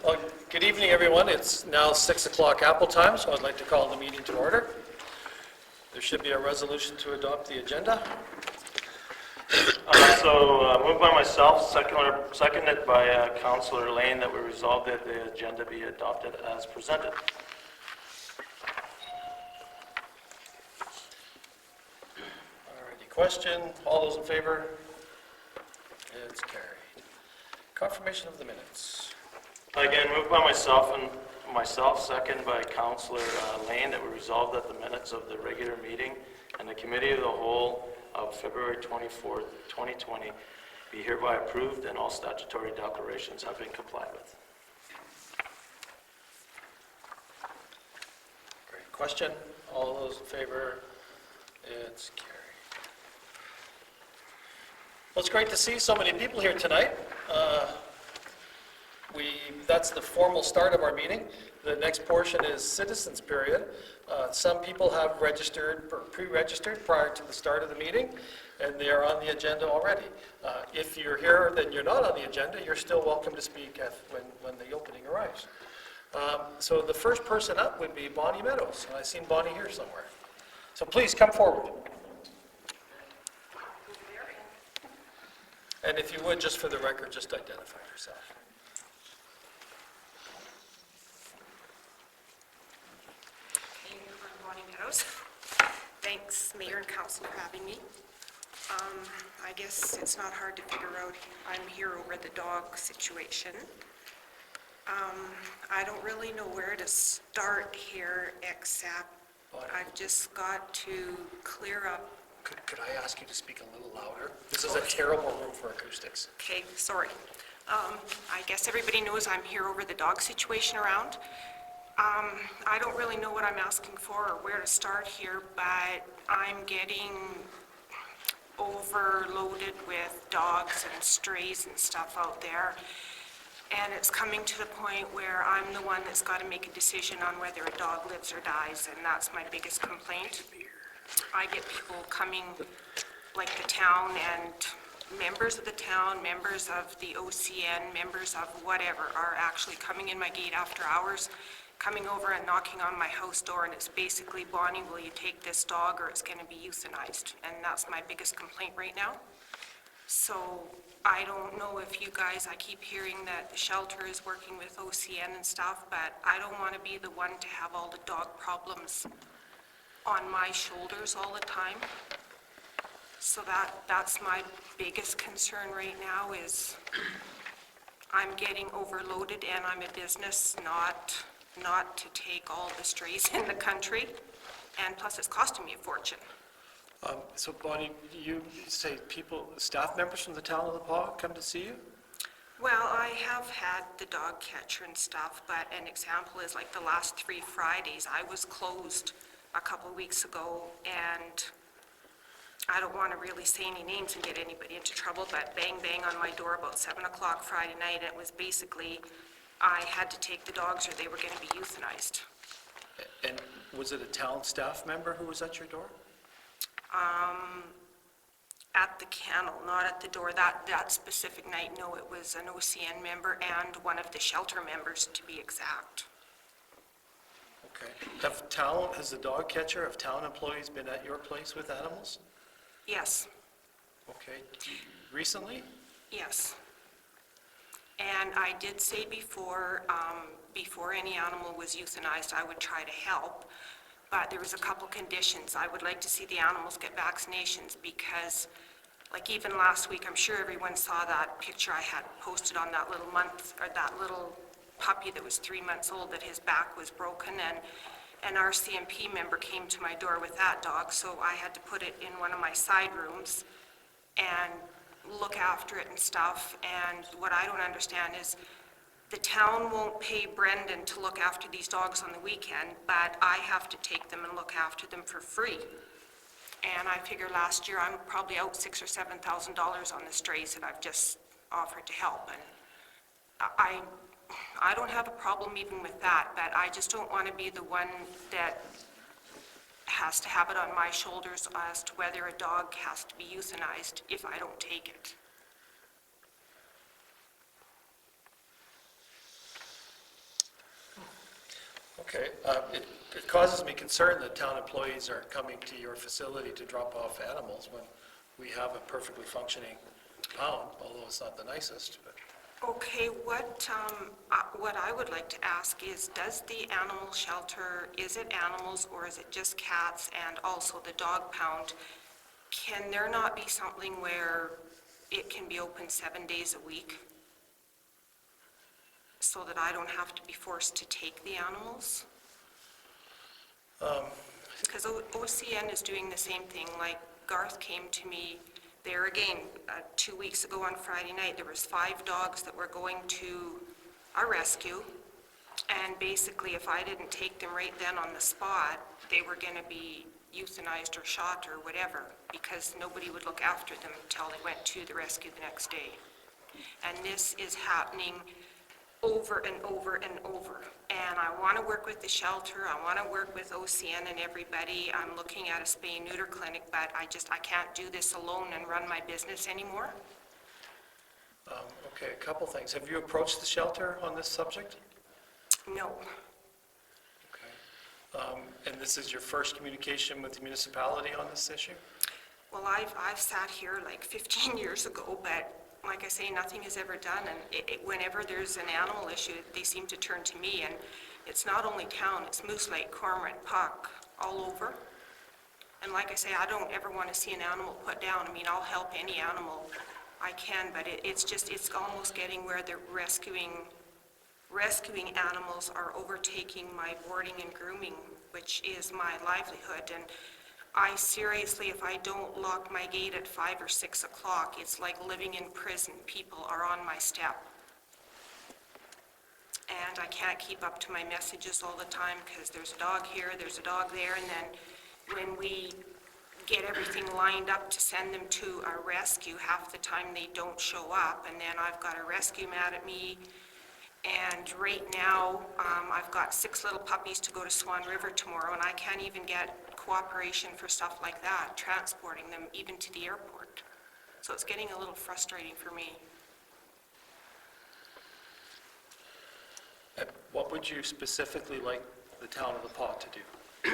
Well, good evening, everyone. It's now 6 o'clock Apple time, so I'd like to call the meeting to order. There should be a resolution to adopt the agenda. Moved by myself, seconded by Councillor Lane, that we resolve that the agenda be adopted as presented. Alrighty, question. All those in favor? It's carried. Confirmation of the minutes. Again, moved by myself, seconded by Councillor Lane, that we resolve that the minutes of the regular meeting and the Committee of the Whole of February 24th, 2020 be hereby approved and all statutory declarations have been complied with. Great. Question. All those in favor? It's carried. Well, it's great to see so many people here tonight. That's the formal start of our meeting. The next portion is citizens period. Some people have registered or pre-registered prior to the start of the meeting, and they are on the agenda already. If you're here, then you're not on the agenda. You're still welcome to speak when the opening arrives. So the first person up would be Bonnie Meadows. I've seen Bonnie here somewhere. So please come forward. And if you would, just for the record, just identify yourself. I'm Bonnie Meadows. Thanks, Mayor and Council, for having me. I guess it's not hard to figure out I'm here over the dog situation. I don't really know where to start here, except I've just got to clear up. Could I ask you to speak a little louder? This is a terrible room for acoustics. Okay, sorry. I guess everybody knows I'm here over the dog situation around. I don't really know what I'm asking for or where to start here, but I'm getting overloaded with dogs and strays and stuff out there. And it's coming to the point where I'm the one that's got to make a decision on whether a dog lives or dies, and that's my biggest complaint. I get people coming, like the town and members of the town, members of the OCN, members of whatever, are actually coming in my gate after hours, coming over and knocking on my house door, and it's basically, Bonnie, will you take this dog or it's going to be euthanized? And that's my biggest complaint right now. So I don't know if you guys, I keep hearing that the shelter is working with OCN and stuff, but I don't want to be the one to have all the dog problems on my shoulders all the time. So that's my biggest concern right now, is I'm getting overloaded, and I'm a business, not to take all the strays in the country, and plus it's costing me a fortune. So Bonnie, you say staff members from the town of La Pas come to see you? Well, I have had the dog catcher and stuff, but an example is like the last 3 Fridays, I was closed a couple of weeks ago, and I don't want to really say any names and get anybody into trouble, but bang, bang on my door about 7 o'clock Friday night, and it was basically, I had to take the dogs or they were going to be euthanized. And was it a town staff member who was at your door? At the kennel, not at the door. That specific night, no, it was an OCN member and one of the shelter members, to be exact. Okay. Has the dog catcher, have town employees been at your place with animals? Yes. Okay. Recently? Yes. And I did say before any animal was euthanized, I would try to help. But there was a couple conditions. I would like to see the animals get vaccinations, because like even last week, I'm sure everyone saw that picture I had posted on that little puppy that was 3 months old, that his back was broken, and an RCMP member came to my door with that dog, so I had to put it in one of my side rooms and look after it and stuff. And what I don't understand is the town won't pay Brendan to look after these dogs on the weekend, but I have to take them and look after them for free. And I figure last year I'm probably out $6,000 or $7,000 on the strays that I've just offered to help. And I don't have a problem even with that, but I just don't want to be the one that has to have it on my shoulders as to whether a dog has to be euthanized if I don't take it. Okay, it causes me concern that town employees are coming to your facility to drop off animals when we have a perfectly functioning pound, although it's not the nicest, but. Okay, what I would like to ask is, does the animal shelter, is it animals or is it just cats and also the dog pound? Can there not be something where it can be open 7 days a week? So that I don't have to be forced to take the animals? Because OCN is doing the same thing, like Garth came to me there again, 2 weeks ago on Friday night, there was 5 dogs that were going to a rescue, and basically if I didn't take them right then on the spot, they were gonna be euthanized or shot or whatever, because nobody would look after them until they went to the rescue the next day. And this is happening over and over and over. And I want to work with the shelter, I want to work with OCN and everybody. I'm looking at a spay and neuter clinic, but I can't do this alone and run my business anymore. Okay, a couple things. Have you approached the shelter on this subject? No. Okay. And this is your first communication with the municipality on this issue? Well, I've sat here like 15 years ago, but like I say, nothing is ever done, and whenever there's an animal issue, they seem to turn to me, and it's not only town, it's Moose Lake, Cormorant, Puck, all over. And like I say, I don't ever want to see an animal put down. I mean, I'll help any animal I can, but it's almost getting where the rescuing animals are overtaking my boarding and grooming, which is my livelihood. And I seriously, if I don't lock my gate at 5 or 6 o'clock, it's like living in prison. People are on my step. And I can't keep up to my messages all the time because there's a dog here, there's a dog there, and then when we get everything lined up to send them to a rescue, half the time they don't show up, and then I've got a rescue mad at me. And right now, I've got 6 little puppies to go to Swan River tomorrow, and I can't even get cooperation for stuff like that, transporting them even to the airport. So it's getting a little frustrating for me. And what would you specifically like the town of the Pot to do?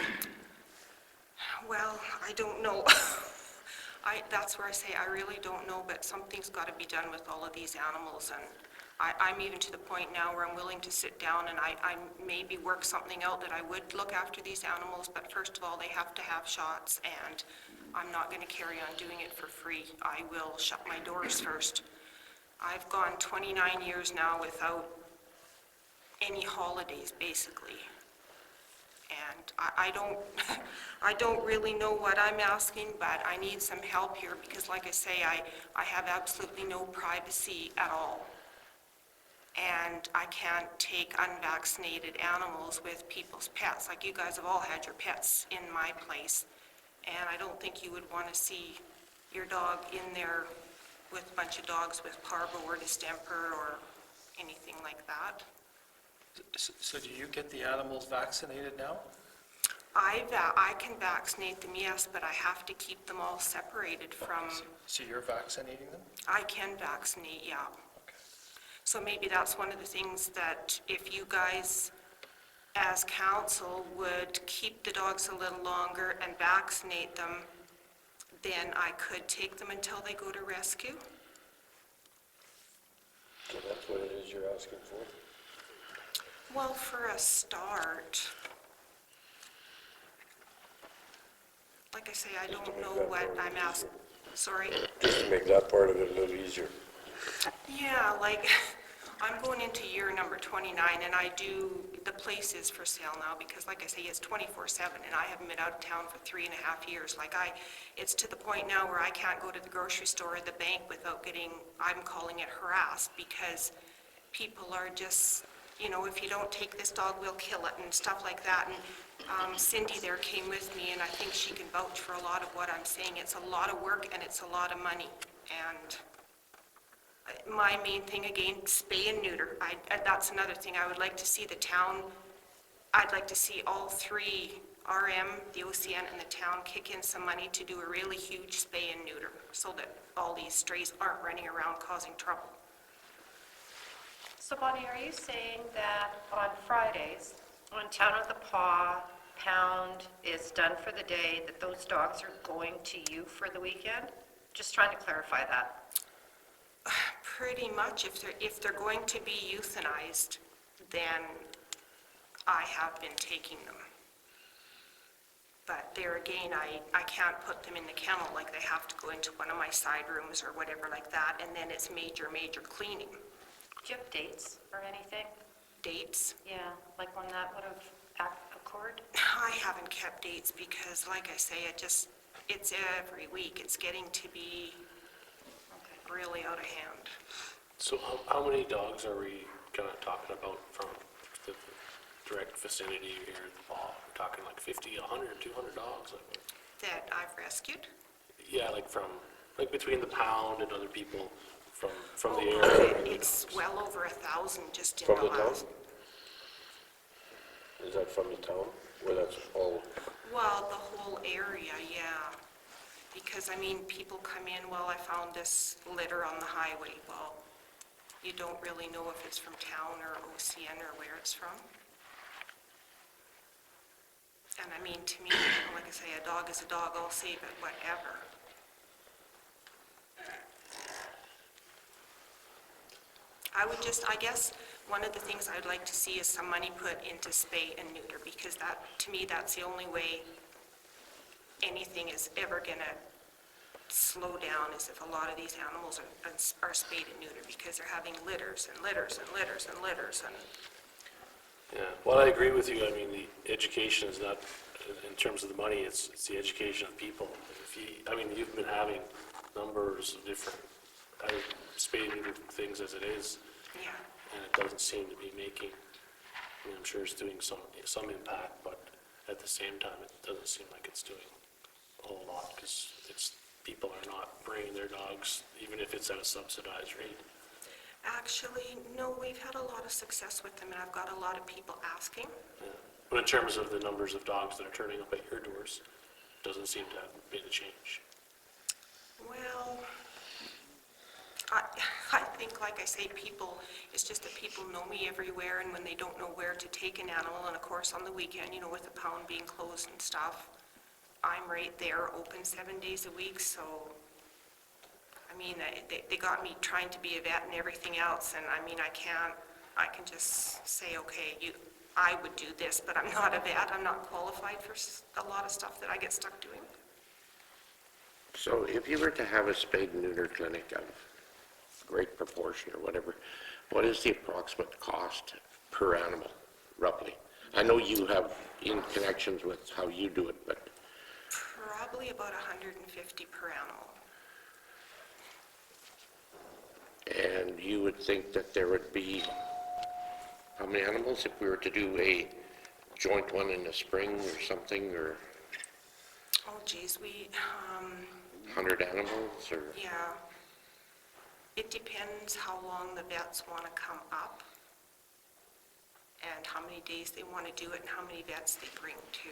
Well, I don't know. That's where I say I really don't know, but something's got to be done with all of these animals, and I'm even to the point now where I'm willing to sit down and I maybe work something out that I would look after these animals, but first of all, they have to have shots, and I'm not going to carry on doing it for free. I will shut my doors first. I've gone 29 years now without any holidays, basically. And I don't really know what I'm asking, but I need some help here because, like I say, I have absolutely no privacy at all. And I can't take unvaccinated animals with people's pets. Like you guys have all had your pets in my place. And I don't think you would want to see your dog in there with a bunch of dogs with parvo or distemper or anything like that. So do you get the animals vaccinated now? I can vaccinate them, yes, but I have to keep them all separated from, So you're vaccinating them? I can vaccinate, yeah. Okay. So maybe that's one of the things that if you guys, as council, would keep the dogs a little longer and vaccinate them, then I could take them until they go to rescue. So that's what it is you're asking for? Well, for a start, like I say, I Just to don't make know that what part I'm asking. Sorry? Just to make that part of it a little easier. Yeah, like, I'm going into year number 29, and the place is for sale now, because like I say, it's 24/7, and I haven't been out of town for 3.5 years. Like, it's to the point now where I can't go to the grocery store or the bank without getting, I'm calling it harassed, because people are just, if you don't take this dog, we'll kill it, and stuff like that. And Cindy there came with me, and I think she can vouch for a lot of what I'm saying. It's a lot of work, and it's a lot of money, and my main thing, again, spay and neuter. That's another thing. I would like to see the town, I'd like to see all three, RM, the OCN, and the town kick in some money to do a really huge spay and neuter so that all these strays aren't running around causing trouble. So Bonnie, are you saying that on Fridays, When Town of the Paw Pound is done for the day, that those dogs are going to you for the weekend? Just trying to clarify that. Pretty much, if they're going to be euthanized, then I have been taking them. But there again, I can't put them in the kennel, like they have to go into one of my side rooms or whatever like that, and then it's major cleaning. Do you have dates or anything? Dates. Yeah, like when that would have occurred? I haven't kept dates because, like I say, it's every week. It's getting to be really out of hand. So how many dogs are we kind of talking about from the direct vicinity here at the Paw? We're talking like 50, 100, 200 dogs? That I've rescued? Yeah, like between the Pound and other people from the Oh, area. it's well over 1,000 just in From the the town? last. Is that from the town? Where that's all, Well, the whole area, yeah. Because, I mean, people come in, well, I found this litter on the highway. Well, you don't really know if it's from town or OCN or where it's from. And I mean, to me, like I say, a dog is a dog, I'll save it, whatever. I guess, one of the things I'd like to see is some money put into spay and neuter, because that, to me, that's the only way anything is ever gonna slow down, is if a lot of these animals are spayed and neutered, because they're having litters and litters and litters and litters, and Yeah, well, I agree with you. I mean, the education is not, in terms of the money, it's the education of people. You've been having numbers of different spay and neuter things as it is, yeah. and it doesn't seem to be making, I'm sure it's doing some impact, but at the same time, it doesn't seem like it's doing a whole lot, because people are not bringing their dogs, even if it's at a subsidized rate. Actually, no, we've had a lot of success with them, and I've got a lot of people asking. Yeah. But in terms of the numbers of dogs that are turning up at your doors, doesn't seem to have made a change. Well, I think, like I say, it's just that people know me everywhere, and when they don't know where to take an animal, and of course on the weekend, with the pound being closed and stuff, I'm right there, open 7 days a week, so, they got me trying to be a vet and everything else, and I can just say, okay, I would do this, but I'm not a vet, I'm not qualified for a lot of stuff that I get stuck doing. So if you were to have a spayed and neuter clinic of great proportion or whatever, what is the approximate cost per animal, roughly? I know you have in connections with how you do it, but Probably about 150 per animal. and you would think that there would be, how many animals if we were to do a joint one in the spring or something, or Oh geez, 100 animals, or? yeah. It depends how long the vets want to come up and how many days they want to do it and how many vets they bring too.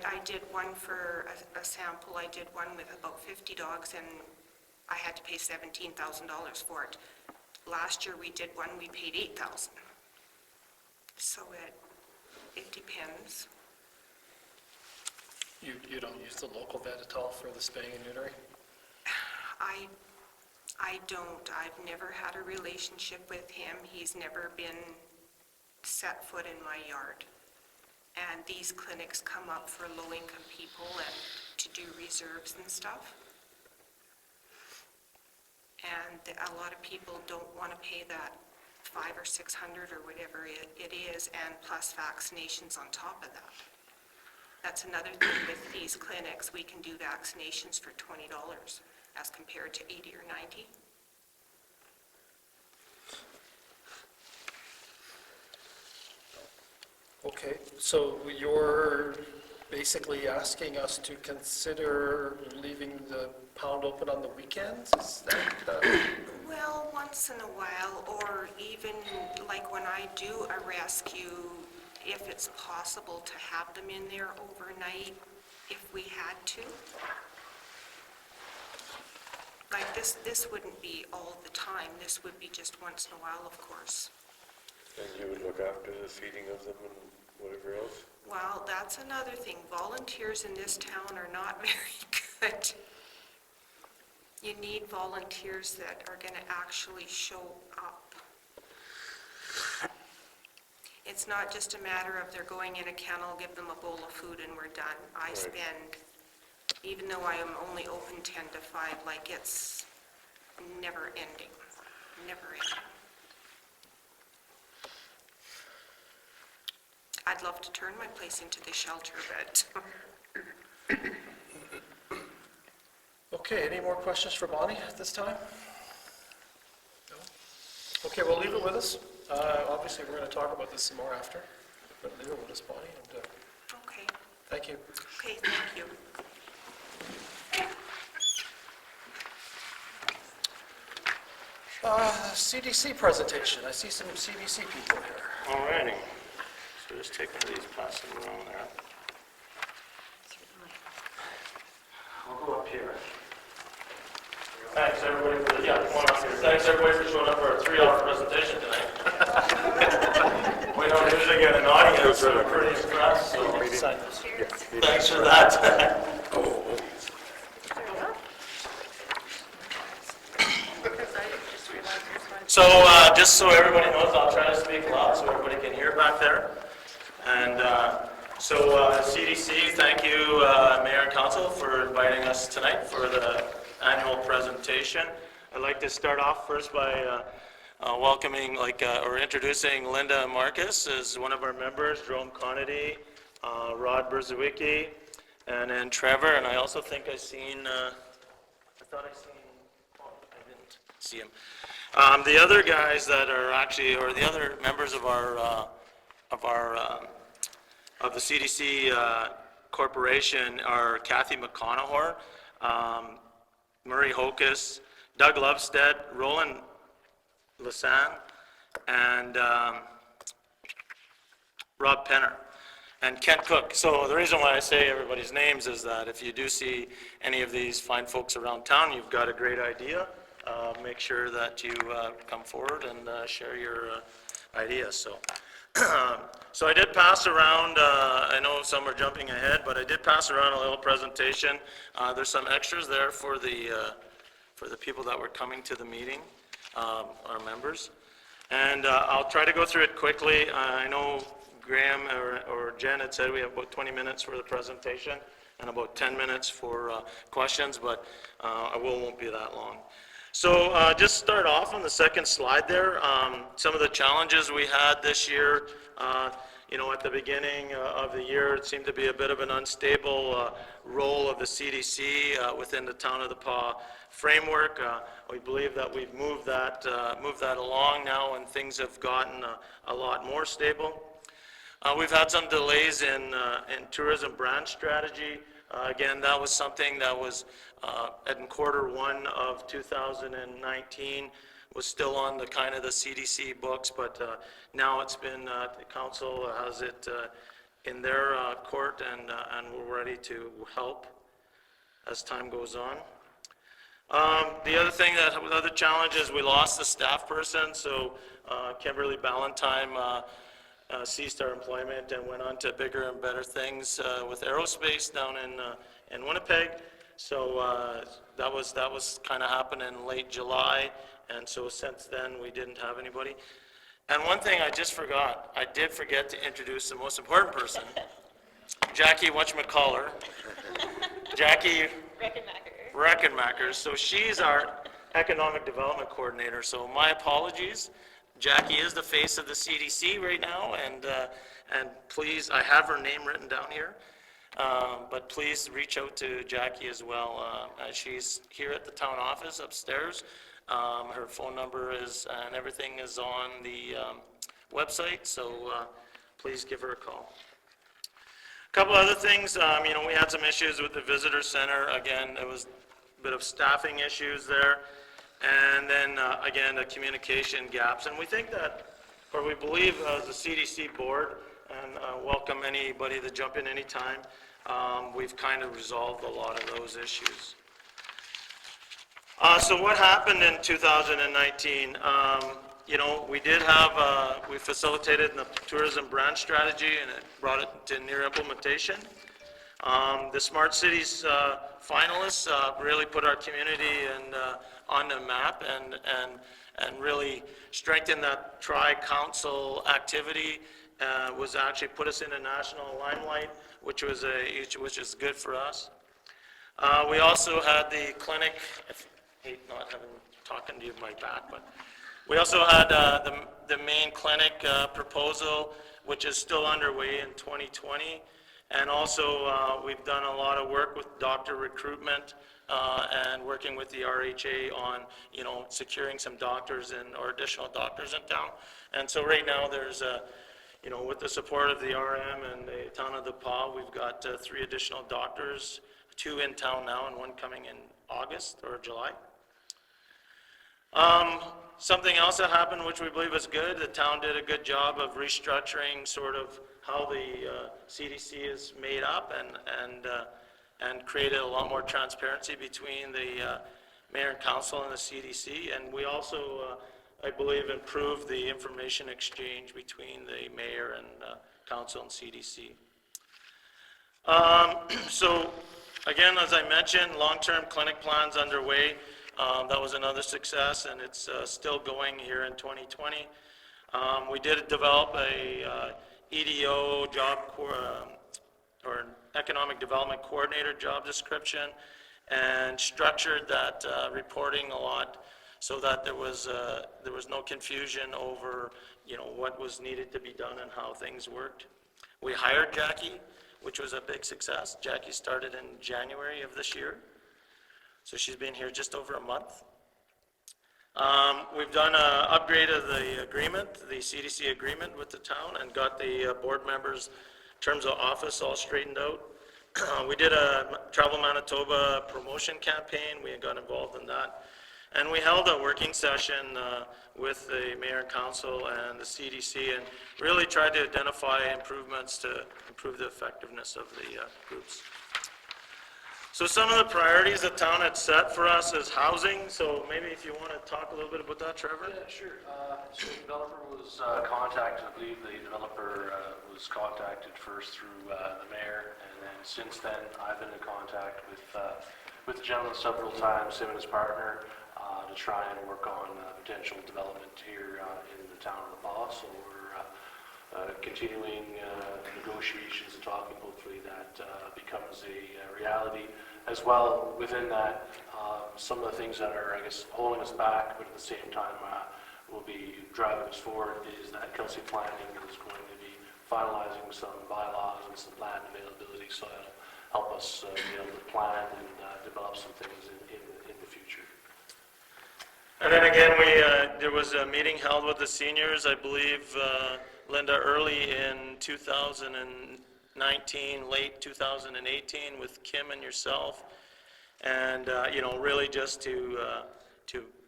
I did one for a sample. I did one with about 50 dogs and I had to pay $17,000 for it. Last year we did one, we paid $8,000. So it depends. You don't use the local vet at all for the spaying and neutering? I don't. I've never had a relationship with him. He's never been set foot in my yard. And these clinics come up for low-income people and to do reserves and stuff. And a lot of people don't want to pay that $500 or $600 or whatever it is, and plus vaccinations on top of that. That's another thing with these clinics. We can do vaccinations for $20 as compared to $80 or $90. Okay, so you're basically asking us to consider leaving the pound open on the weekends? Is that, Well, once in a while, or even like when I do a rescue, if it's possible to have them in there overnight, if we had to. Like this wouldn't be all the time. This would be just once in a while, of course. And you would look after the feeding of them and whatever else? Well, that's another thing. Volunteers in this town are not very good. You need volunteers that are going to actually show up. It's not just a matter of they're going in a kennel, give them a bowl of food, and we're done. I spend, even though I am only open 10 to 5, like it's never ending, never ending. I'd love to turn my place into the shelter, but Okay, any more questions for Bonnie at this time? No? Okay, we'll leave it with us. Obviously, we're going to talk about this some more after, but leave it with us, Bonnie, and okay, thank you. okay, thank you. CDC presentation. I see some CDC people here. All righty. So just take one of these, pass them around there. I'll go up here. Thanks, everybody, for, yeah, come on up here. Thanks, everybody, for showing up for our 3-hour presentation tonight. We don't usually get an audience, so we're pretty impressed, so Sign this. thanks for that. So, just so everybody knows, I'll try to speak loud so everybody can hear back there. And CDC, thank you, Mayor and Council, for inviting us tonight for the annual presentation. I'd like to start off first by welcoming, or introducing Linda Marcus as one of our members, Jerome Conady, Rod Brzezinski, and then Trevor. And I also think I seen, I didn't see him. The other guys that are actually, or the other members of the CDC corporation are Kathy McConaughey, Murray Hocus, Doug Lovestead, Roland Lasan, and Rob Penner, and Kent Cook. So the reason why I say everybody's names is that if you do see any of these fine folks around town, you've got a great idea, make sure that you come forward and share your ideas. So I did pass around, I know some are jumping ahead, but I did pass around a little presentation. There's some extras there for the people that were coming to the meeting, our members. And I'll try to go through it quickly. I know Graham or Jen had said we have about 20 minutes for the presentation and about 10 minutes for questions, but I won't be that long. So just start off on the second slide there. Some of the challenges we had this year, at the beginning of the year, it seemed to be a bit of an unstable role of the CDC within the Town of the Pas framework. We believe that we've moved that along now, and things have gotten a lot more stable. We've had some delays in tourism brand strategy. Again, that was something that was in Q1 of 2019, was still on the kind of the CDC books, but now it's been, the council has it in their court, and we're ready to help as time goes on. The other thing other challenge is we lost the staff person, so Kimberly Ballantyne ceased our employment and went on to bigger and better things with aerospace down in Winnipeg. So that was kind of happening in late July, and so since then we didn't have anybody. And one thing I just forgot, I did forget to introduce the most important person, Jackie whatchamacallit. Jackie Reckenmacher. So she's our economic development coordinator. So my apologies. Jackie is the face of the CDC right now, and please, I have her name written down here, but please reach out to Jackie as well. She's here at the town office upstairs. Her phone number is, and everything is on the website, so please give her a call. A couple other things, we had some issues with the visitor center. Again, there was a bit of staffing issues there. And then, again, the communication gaps. And we think that, or we believe as a CDC board, and welcome anybody to jump in anytime, we've kind of resolved a lot of those issues. So what happened in 2019? You know, we did have, we facilitated the tourism brand strategy, and it brought it to near implementation. The Smart Cities finalists really put our community on the map and really strengthened that tri-council activity, was actually put us in a national limelight, which is good for us. We also had the clinic, I hate not having, talking to you in my back, but we also had the main clinic proposal, which is still underway in 2020. And also, we've done a lot of work with doctor recruitment and working with the RHA on, you know, securing some doctors or additional doctors in town. And so right now, there's you know, with the support of the RM and the town of DePauw, we've got 3 additional doctors, 2 in town now and 1 coming in August or July. Something else that happened, which we believe is good, the town did a good job of restructuring sort of how the CDC is made up and created a lot more transparency between the mayor and council and the CDC. And we also, I believe, improved the information exchange between the mayor and council and CDC. So again, as I mentioned, long-term clinic plans underway. That was another success, and it's still going here in 2020. We did develop a EDO job or an economic development coordinator job description, and structured that reporting a lot so that there was no confusion over, you know, what was needed to be done and how things worked. We hired Jackie, which was a big success. Jackie started in January of this year. So she's been here just over a month. We've done an upgrade of the agreement, the CDC agreement with the town, and got the board members' terms of office all straightened out. We did a Travel Manitoba promotion campaign. We got involved in that. And we held a working session with the mayor and council and the CDC and really tried to identify improvements to improve the effectiveness of the groups. So some of the priorities the town had set for us is housing. So maybe if you want to talk a little bit about that, Trevor? Yeah, sure. So the developer was contacted, I believe the developer was contacted first through the mayor, and then since then, I've been in contact with the gentleman several times, him and his partner, to try and work on potential development here in the town of DePauw. So we're continuing negotiations and talking. Hopefully that becomes a reality. As well, within that, some of the things that are, I guess, holding us back, but at the same time will be driving us forward, is that Kelsey Planning is going to be finalizing some bylaws and some land availability, so it'll help us be able to plan and develop some things in the future. And then again, there was a meeting held with the seniors, I believe, Linda, early in 2019, late 2018, with Kim and yourself, and you know, really just to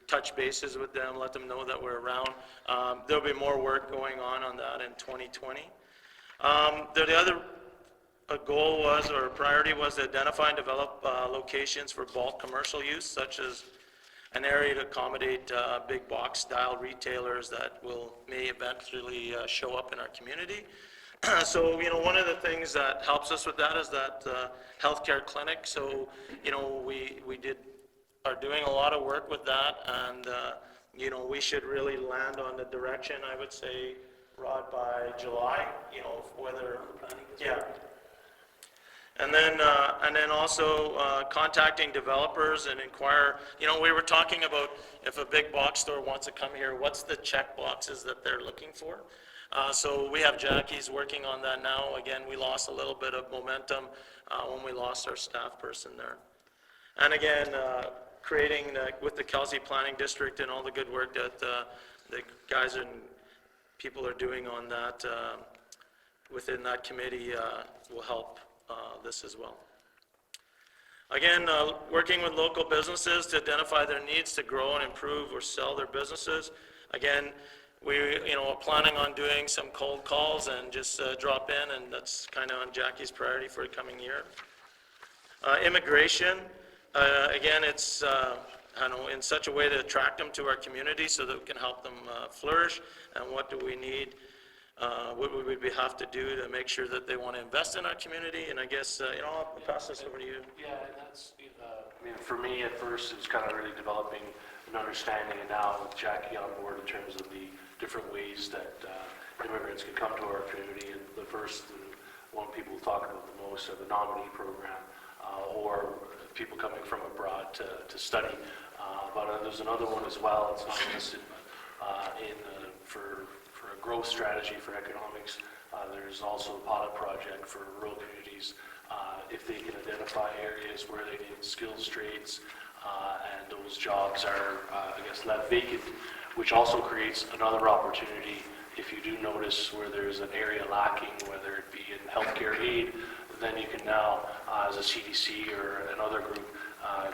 touch bases with them, let them know that we're around. There'll be more work going on that in 2020. The other goal was, or priority was, to identify and develop locations for bulk commercial use, such as an area to accommodate big box style retailers that may eventually show up in our community. So, you know, one of the things that helps us with that is that healthcare clinic. So, you know, we are doing a lot of work with that, and you know, we should really land on the direction, I would say, Rod, by July, you know, whether, yeah. And then also contacting developers and inquire, you know, we were talking about if a big box store wants to come here, what's the check boxes that they're looking for? So we have Jackie's working on that now. Again, we lost a little bit of momentum when we lost our staff person there. And again, creating with the Kelsey Planning District and all the good work that the guys and people are doing on that within that committee will help this as well. Again, working with local businesses to identify their needs to grow and improve or sell their businesses. Again, we are planning on doing some cold calls and just drop in, and that's kind of on Jackie's priority for the coming year. Immigration, again, it's in such a way to attract them to our community so that we can help them flourish, and what do we need, what would we have to do to make sure that they want to invest in our community, and I guess, I'll pass this over to you. Yeah, and that's, I mean, for me, at first, it was kind of really developing an understanding, and now with Jackie on board in terms of the different ways that immigrants can come to our community, and the first one people talk about the most are the nominee program, or people coming from abroad to study. But there's another one as well, it's not listed, but for a growth strategy for economics, there's also a pilot project for rural communities, if they can identify areas where they need skills trades, and those jobs are, left vacant, which also creates another opportunity. If you do notice where there's an area lacking, whether it be in healthcare aid, then you can now, as a CDC or another group,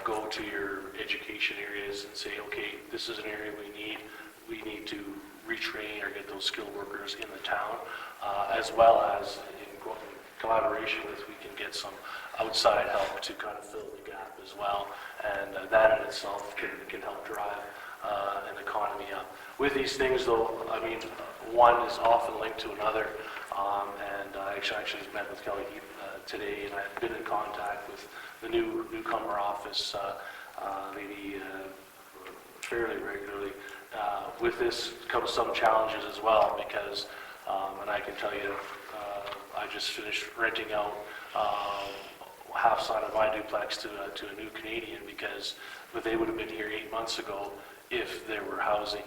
go to your education areas and say, okay, this is an area we need to retrain or get those skilled workers in the town, as well as in collaboration with, we can get some outside help to kind of fill the gap as well, and that in itself can help drive an economy up. With these things though, I mean, one is often linked to another, and I actually met with Kelly Heath today, and I've been in contact with the newcomer office lady fairly regularly. With this comes some challenges as well, because, and I can tell you, I just finished renting out half side of my duplex to a new Canadian, but they would have been here 8 months ago if there were housing.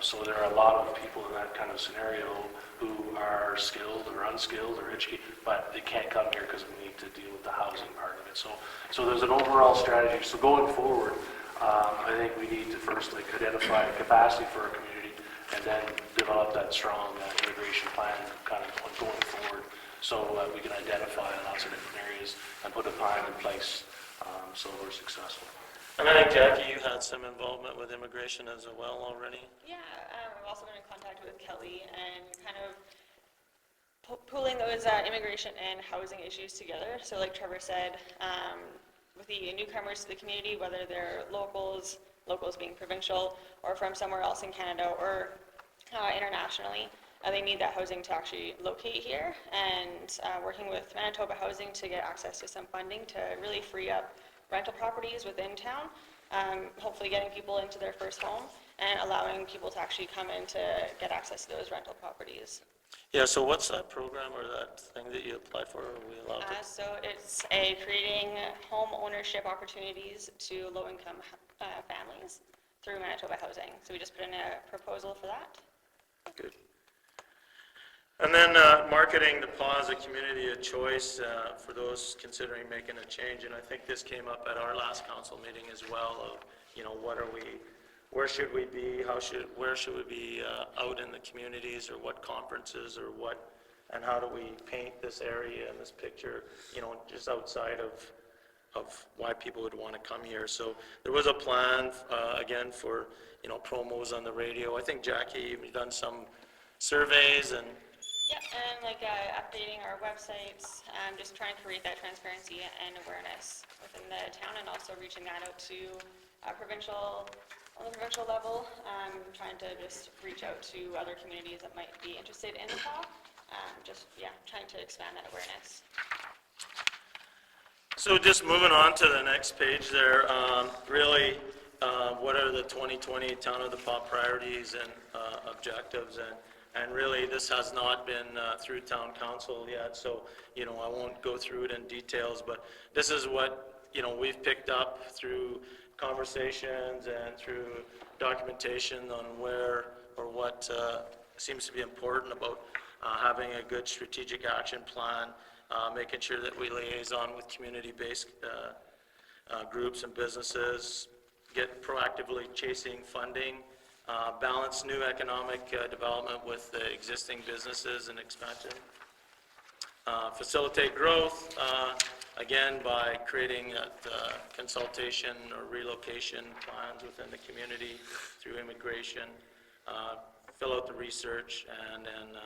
So there are a lot of people in that kind of scenario who are skilled or unskilled or educated, but they can't come here because we need to deal with the housing part of it. So there's an overall strategy. So going forward, I think we need to first identify capacity for our community, and then develop that strong immigration plan kind of going forward, so we can identify lots of different areas and put a plan in place, so we're successful. And I think, Jackie, you had some involvement with immigration as well already. Yeah, I've also been in contact with Kelly and kind of pooling those immigration and housing issues together. So like Trevor said, with the newcomers to the community, whether they're locals being provincial, or from somewhere else in Canada or internationally, they need that housing to actually locate here, and working with Manitoba Housing to get access to some funding to really free up rental properties within town, hopefully getting people into their first home and allowing people to actually come in to get access to those rental properties. Yeah, so what's that program or that thing that you applied for? Are we allowed to? So it's creating home ownership opportunities to low-income families through Manitoba Housing. So we just put in a proposal for that. Good. And then marketing the PAW as a community of choice for those considering making a change. And I think this came up at our last council meeting as well of, where should we be, where should we be out in the communities, or what conferences, or what, and how do we paint this area and this picture, just outside of why people would want to come here. So there was a plan, again, for, promos on the radio. I think, Jackie, you've done some surveys and... Yeah, and updating our websites, just trying to create that transparency and awareness within the town, and also reaching that out to on the provincial level, trying to just reach out to other communities that might be interested in the PAW. Trying to expand that awareness. So just moving on to the next page there, really, what are the 2020 Town of the PAW priorities and objectives, and really this has not been through town council yet, so I won't go through it in details, but this is what we've picked up through conversations and through documentation on where or what seems to be important about having a good strategic action plan, making sure that we liaison with community-based groups and businesses, get proactively chasing funding, balance new economic development with the existing businesses and expansion, facilitate growth, again, by creating consultation or relocation plans within the community through immigration, fill out the research, and then,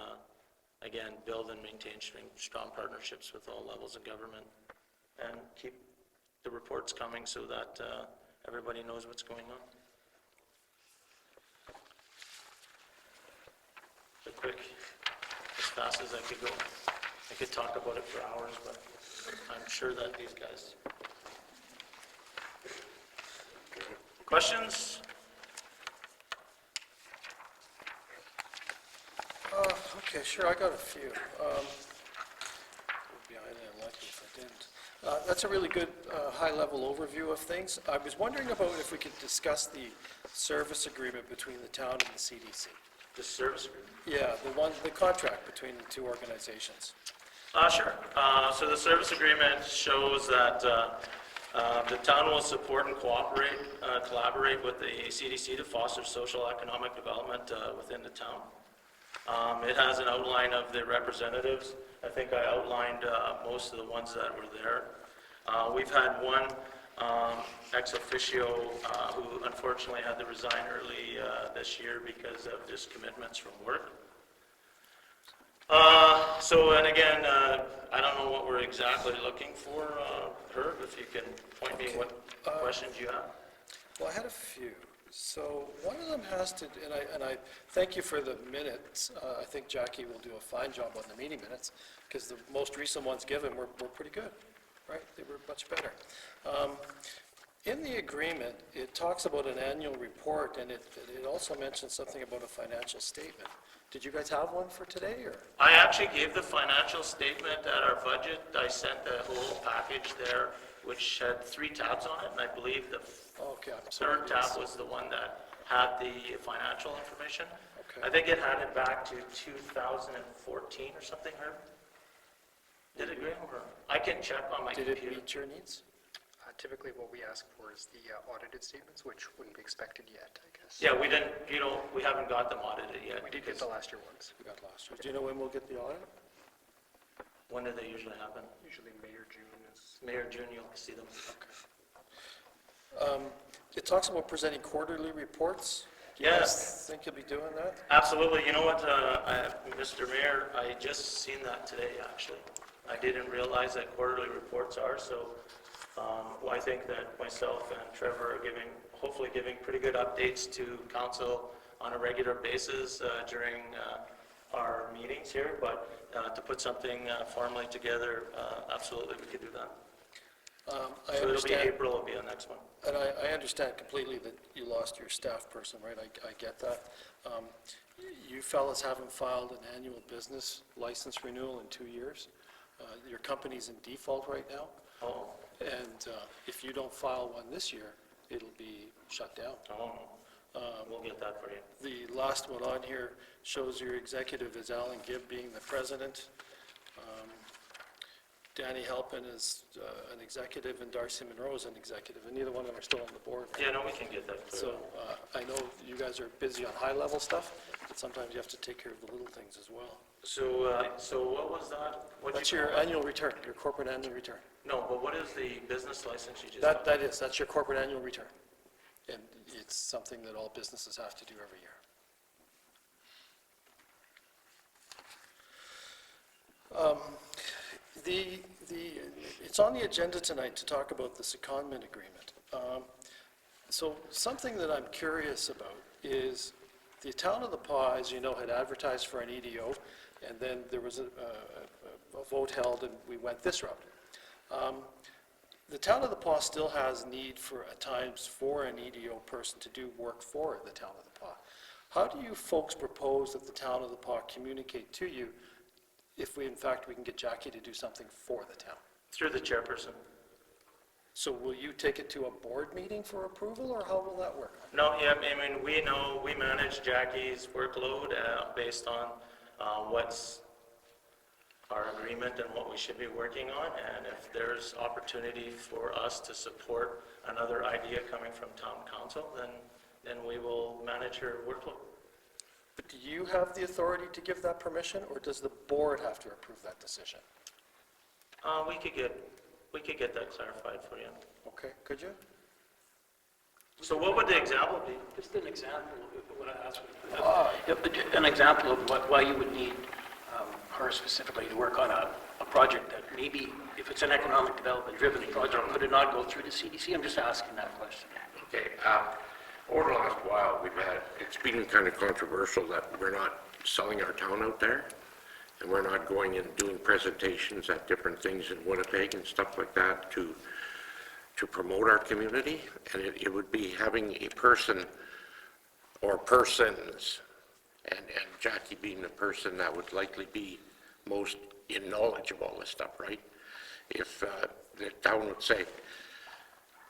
again, build and maintain strong partnerships with all levels of government, and keep the reports coming so that everybody knows what's going on. So quick, as fast as I could go. I could talk about it for hours, but I'm sure that these guys. Questions? Okay, sure, I got a few. Would be highly unlucky if I didn't. That's a really good high-level overview of things. I was wondering about if we could discuss the service agreement between the town and the CDC. The service agreement? Yeah, the contract between the two organizations. Sure. So the service agreement shows that the town will support and collaborate with the CDC to foster social economic development within the town. It has an outline of the representatives. I think I outlined most of the ones that were there. We've had one ex officio who unfortunately had to resign early this year because of just commitments from work. And again, I don't know what we're exactly looking for, Herb, if you can point me what questions you have. Well, I had a few. So one of them has to, and I thank you for the minutes. I think Jackie will do a fine job on the meeting minutes, because the most recent ones given were pretty good, right? They were much better. In the agreement, it talks about an annual report, and it also mentions something about a financial statement. Did you guys have one for today, or? I actually gave the financial statement at our budget. I sent the whole package there, which had 3 tabs on it, and I believe the Okay, I'm sorry. third tab was the one that had the financial information. Okay. I think it had it back to 2014 or something, Herb? Did it, Graham, or? I can check on my Did computer. it meet your needs? Typically, what we ask for is the audited statements, which wouldn't be expected yet, I guess. Yeah, we didn't, we haven't got them audited yet. We did get the last year ones, We got last year. Do you know when we'll get the audit? When do they usually happen? usually May or June is. May or June, you'll see them. It talks about presenting quarterly reports. Do you guys Yes. think you'll be doing that? Absolutely. You know what, Mr. Mayor, I just seen that today, actually. I didn't realize that quarterly reports are, so I think that myself and Trevor are hopefully giving pretty good updates to council on a regular basis during our meetings here, but to put something formally together, absolutely, we could do that. I So it'll be understand, April, will be the next one. and I understand completely that you lost your staff person, right? I get that. You fellas haven't filed an annual business license renewal in 2 years. Your company's in default right now, Oh, and if you don't file one this year, it'll be shut down. we'll get that for you. The last one on here shows your executive is Alan Gibb being the president. Danny Halpin is an executive, and Darcy Monroe is an executive, and neither one of them are still on the board. Yeah, no, we can get that cleared So up. I know you guys are busy on high-level stuff, but sometimes you have to take care of the little things as well. So what was that? What'd That's you your call it? annual return, your corporate annual return. No, but what is the business license you just? That's your corporate annual return. And it's something that all businesses have to do every year. It's on the agenda tonight to talk about the secondment agreement. So something that I'm curious about is the town of the Pas, as you know, had advertised for an EDO, and then there was a vote held, and we went this route. The town of the Pas still has need at times for an EDO person to do work for the town of the Pas. How do you folks propose that the town of the Pas communicate to you if we can get Jackie to do something for the town? Through the chairperson. So will you take it to a board meeting for approval, or how will that work? No, yeah, I mean, we manage Jackie's workload based on what's our agreement and what we should be working on, and if there's opportunity for us to support another idea coming from town council, then we will manage her workload. But do you have the authority to give that permission, or does the board have to approve that decision? We could get that clarified for you. Okay, could you? So what would the example be? Just an example of what I asked. An example of why you would need her specifically to work on a project that maybe, if it's an economic development driven project, could it not go through the CDC? I'm just asking that question. Okay, over the last while, it's been kind of controversial that we're not selling our town out there, and we're not going and doing presentations at different things in Winnipeg and stuff like that to promote our community, and it would be having a person or persons, and Jackie being the person that would likely be most in knowledge of all this stuff, right? If the town would say,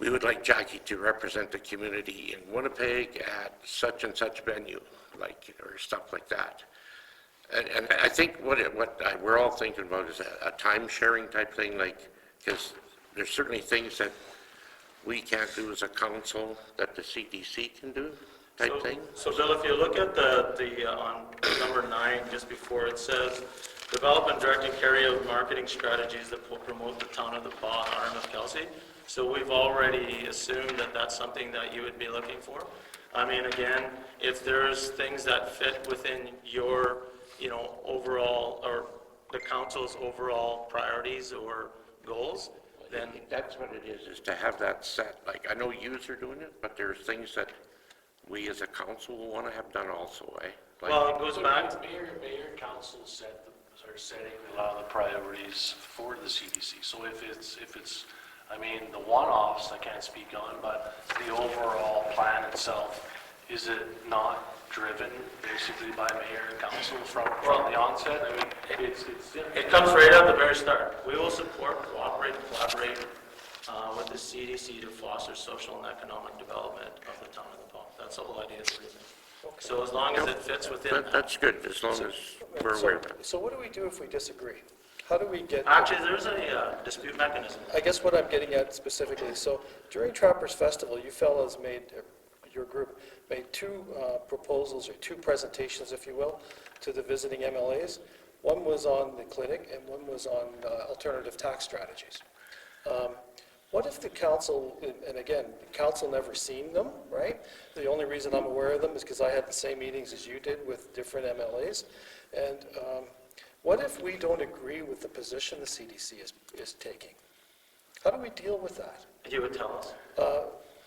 we would like Jackie to represent the community in Winnipeg at such and such venue, or stuff like that. And I think we're all thinking about is a time-sharing type thing, because there's certainly things that we can't do as a council that the CDC can do, type thing. So Bill, if you look at on number 9, just before it says, develop and direct and carry out marketing strategies that will promote the town of the Pas and Arm of Kelsey. So we've already assumed that that's something that you would be looking for. I mean, again, if there's things that fit within your, overall, or the council's overall priorities or goals, then... That's what it is to have that set. I know yous are doing it, but there's things that we as a council will want to have done also, eh? Well, it goes back, Mayor and council are setting a lot of the priorities for the CDC. So if it's, the one-offs I can't speak on, but the overall plan itself, is it not driven basically by mayor and council from the onset? it comes right at the very start. We will support, cooperate, and collaborate with the CDC to foster social and economic development of the town of the Pas. That's the whole idea of the reason. So as long as it fits within that. That's good, as long as we're aware of it. So what do we do if we disagree? How do we get? Actually, there's a dispute mechanism. I guess what I'm getting at specifically, so during Trappers Festival, you fellas your group made 2 proposals, or 2 presentations, if you will, to the visiting MLAs. One was on the clinic, and one was on alternative tax strategies. What if the council, and again, the council never seen them, right? The only reason I'm aware of them is because I had the same meetings as you did with different MLAs. And what if we don't agree with the position the CDC is taking? How do we deal with that? You would tell us.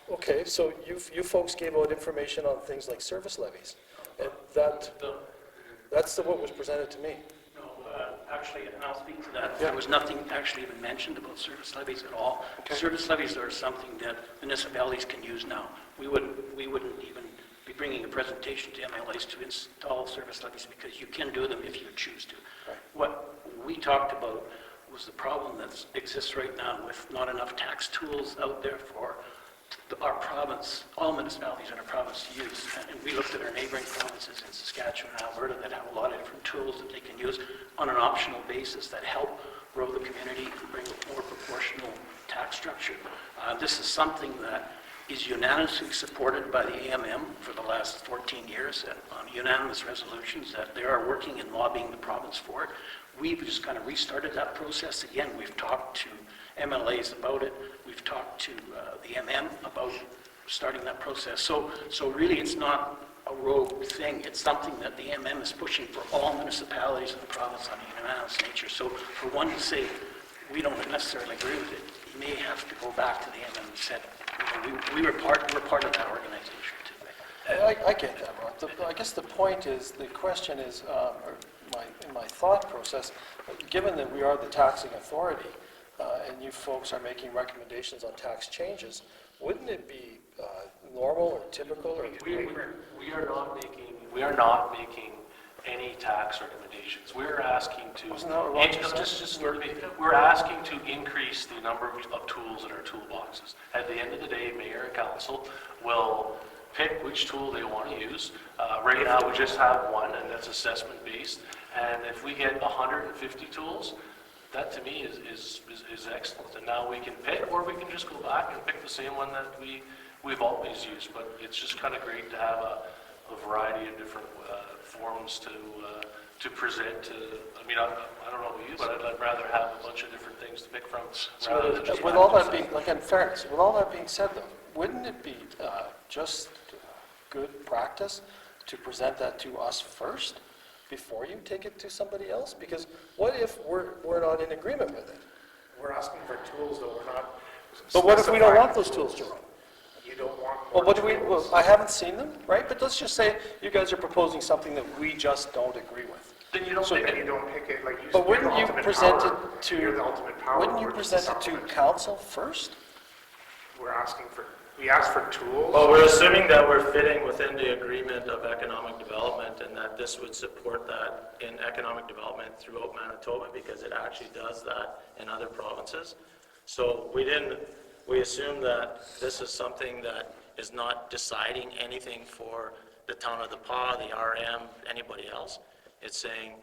Okay, so you folks gave out information on things like service levies, and that's what was presented to me. No, actually, and I'll speak to that. There was nothing actually even mentioned about service levies at all. Service levies are something that municipalities can use now. We wouldn't even be bringing a presentation to MLAs to install service levies, because you can do them if you choose to. Right. What we talked about was the problem that exists right now with not enough tax tools out there for our province, all municipalities in our province to use. And we looked at our neighboring provinces in Saskatchewan and Alberta that have a lot of different tools that they can use on an optional basis that help grow the community and bring a more proportional tax structure. This is something that is unanimously supported by the AMM for the last 14 years, and on unanimous resolutions that they are working and lobbying the province for it. We've just kind of restarted that process again. We've talked to MLAs about it. We've talked to the MM about starting that process. So really, it's not a rogue thing. It's something that the MM is pushing for all municipalities in the province on a unanimous nature. So for one to say we don't necessarily agree with it, you may have to go back to the MM and say, we're part of that organization too. I get that, Rod. I guess the point is, the question is, in my thought process, given that we are the taxing authority, and you folks are making recommendations on tax changes, wouldn't it be normal or typical or... We are not making any tax recommendations. We're asking to... Wasn't that what Roger said? We're asking to increase the number of tools in our toolboxes. At the end of the day, mayor and council will pick which tool they want to use. Right now, we just have one, and that's assessment-based. And if we get 150 tools, that to me is excellent. And now we can pick, or we can just go back and pick the same one that we've always used. But it's just kind of great to have a variety of different forms to present to. I mean, I don't know about you, but I'd rather have a bunch of different things to pick from. Rather than just With all that being, like in fairness, with all that being said though, wouldn't it be just good practice to present that to us first before you take it to somebody else? Because what if we're not in agreement with it? We're asking for tools that we're not. But what if we don't want those tools, Jerome? You don't want Well, what do we, well, I haven't seen them, right? But let's just say you guys are proposing something that we just don't agree with. Then you don't So- pick it, you don't pick it, like, But you're the wouldn't you ultimate present power. it to? You're the ultimate power. Wouldn't you We're just a present it to supplement. council first? We're asking for, we asked for tools. Well, we're assuming that we're fitting within the agreement of economic development and that this would support that in economic development throughout Manitoba because it actually does that in other provinces. So we assume that this is something that is not deciding anything for the town of the Pas, the RM, anybody else. It's saying,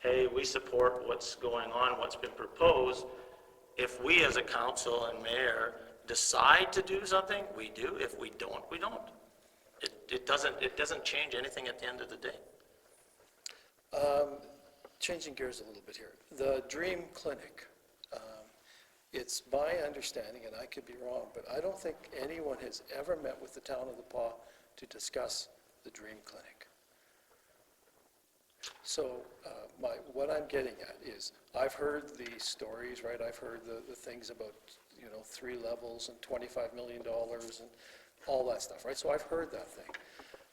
hey, we support what's going on, what's been proposed. If we as a council and mayor decide to do something, we do. If we don't, we don't. It doesn't change anything at the end of the day. Changing gears a little bit here. The Dream Clinic, it's my understanding, and I could be wrong, but I don't think anyone has ever met with the town of the Pas to discuss the Dream Clinic. So what I'm getting at is, I've heard the stories, right? I've heard the things about, 3 levels and $25 million and all that stuff, right? So I've heard that thing.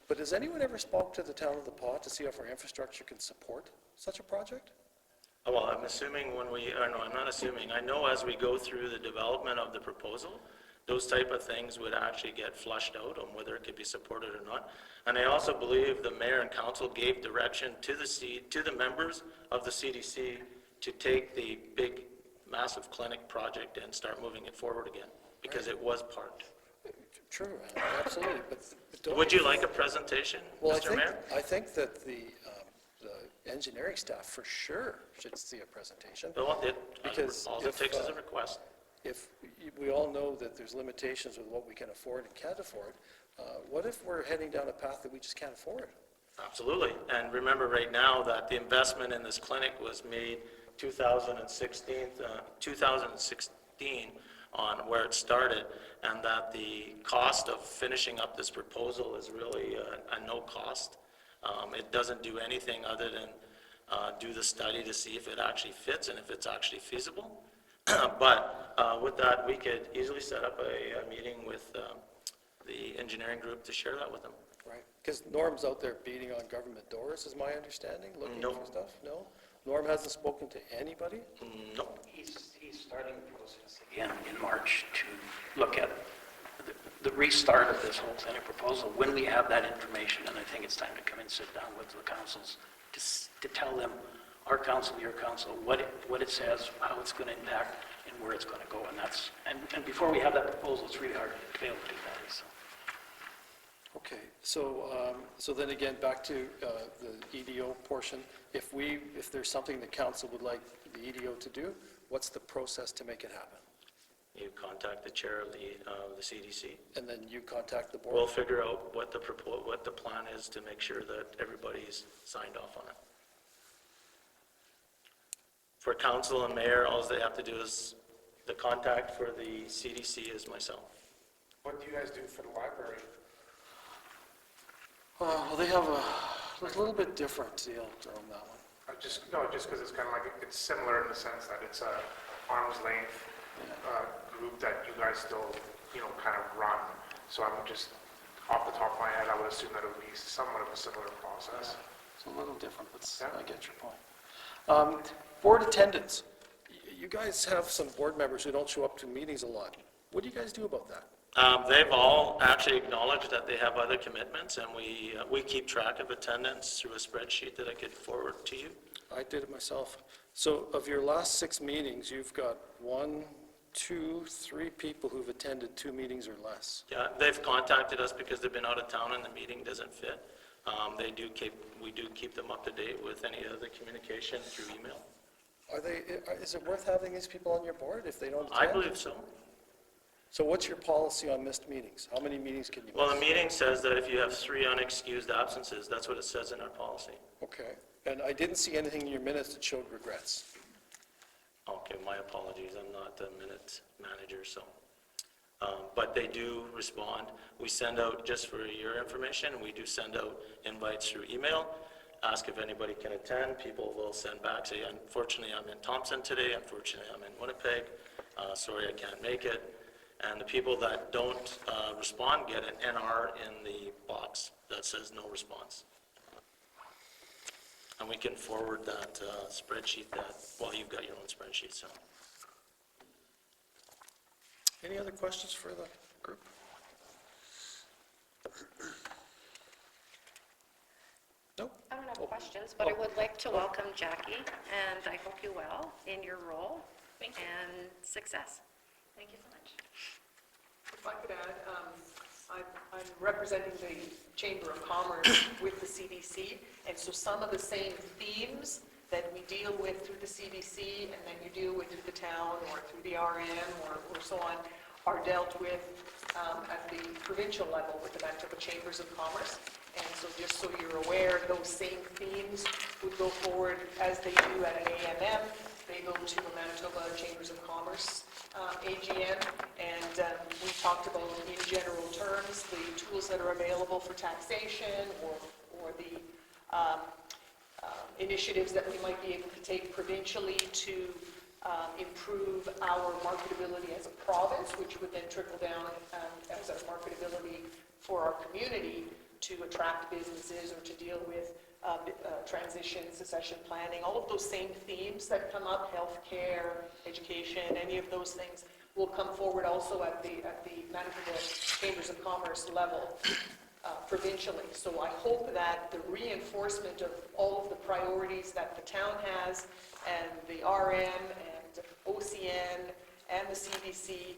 But has anyone ever spoke to the town of the Pas to see if our infrastructure can support such a project? Well, I'm assuming I'm not assuming, I know as we go through the development of the proposal, those type of things would actually get flushed out on whether it could be supported or not. And I also believe the mayor and council gave direction to the members of the CDC to take the big, massive clinic project and start moving it forward again, because it was parked. True, absolutely, but don't. Would you like a presentation, Well, Mr. Mayor? I think that the engineering staff for sure should see a presentation. Well, Because all it if, takes is a request. If we all know that there's limitations with what we can afford and can't afford, what if we're heading down a path that we just can't afford? Absolutely. And remember right now that the investment in this clinic was made 2016 on where it started, and that the cost of finishing up this proposal is really a no cost. It doesn't do anything other than do the study to see if it actually fits and if it's actually feasible. But with that, we could easily set up a meeting with the engineering group to share that with them. Right, because Norm's out there beating on government doors, is my understanding, looking No. for stuff? No? Norm hasn't spoken to anybody? No. He's starting the process again in March to look at the restart of this whole clinic proposal. When we have that information, and I think it's time to come and sit down with the councils to tell them, our council, your council, what it says, how it's going to impact, and where it's going to go. And before we have that proposal, it's really hard to be able to do that. So. Okay, so then again, back to the EDO portion. If there's something the council would like the EDO to do, what's the process to make it happen? You contact the chair of the CDC. And then you contact the board? We'll figure out what the plan is to make sure that everybody's signed off on it. For council and mayor, all they have to do is, the contact for the CDC is myself. What do you guys do for the library? Well, they have a little bit different deal on that one. Just because it's kind of like, it's similar in the sense that it's a arm's length group that you guys still, kind of run. So I'm just, off the top of my head, I would assume that it would be somewhat of a similar process. It's a little different, but Yeah. I get your point. Board attendance. You guys have some board members who don't show up to meetings a lot. What do you guys do about that? They've all actually acknowledged that they have other commitments, and we keep track of attendance through a spreadsheet that I could forward to you. I did it myself. So of your last 6 meetings, you've got 1, 2, 3 people who've attended 2 meetings or less. Yeah, they've contacted us because they've been out of town and the meeting doesn't fit. We do keep them up to date with any other communication through email. Is it worth having these people on your board if they don't attend? I believe so. So what's your policy on missed meetings? How many meetings can you miss? Well, the meeting says that if you have 3 unexcused absences, that's what it says in our policy. Okay, and I didn't see anything in your minutes that showed regrets. Okay, my apologies, I'm not the minute manager, so. But they do respond. We send out, just for your information, we do send out invites through email, ask if anybody can attend. People will send back, say, unfortunately, I'm in Thompson today, unfortunately, I'm in Winnipeg, sorry, I can't make it. And the people that don't respond get an NR in the box that says no response. And we can forward that spreadsheet well, you've got your own spreadsheet, so. Any other questions for the group? Nope. I don't have questions, but I would like to welcome Jackie, and I hope you well in your role. Thank you. And success. Thank you so much. If I could add, I'm representing the Chamber of Commerce with the CDC, and so some of the same themes that we deal with through the CDC and then you deal with through the town or through the RM or so on are dealt with at the provincial level with the Manitoba Chambers of Commerce. And so just so you're aware, those same themes would go forward as they do at an AMM. They go to a Manitoba Chambers of Commerce AGM, and we talked about in general terms the tools that are available for taxation or the initiatives that we might be able to take provincially to improve our marketability as a province, which would then trickle down as a marketability for our community to attract businesses or to deal with transition, succession planning, all of those same themes that come up, healthcare, education, any of those things will come forward also at the Manitoba Chambers of Commerce level provincially. So I hope that the reinforcement of all of the priorities that the town has and the RM and OCN and the CDC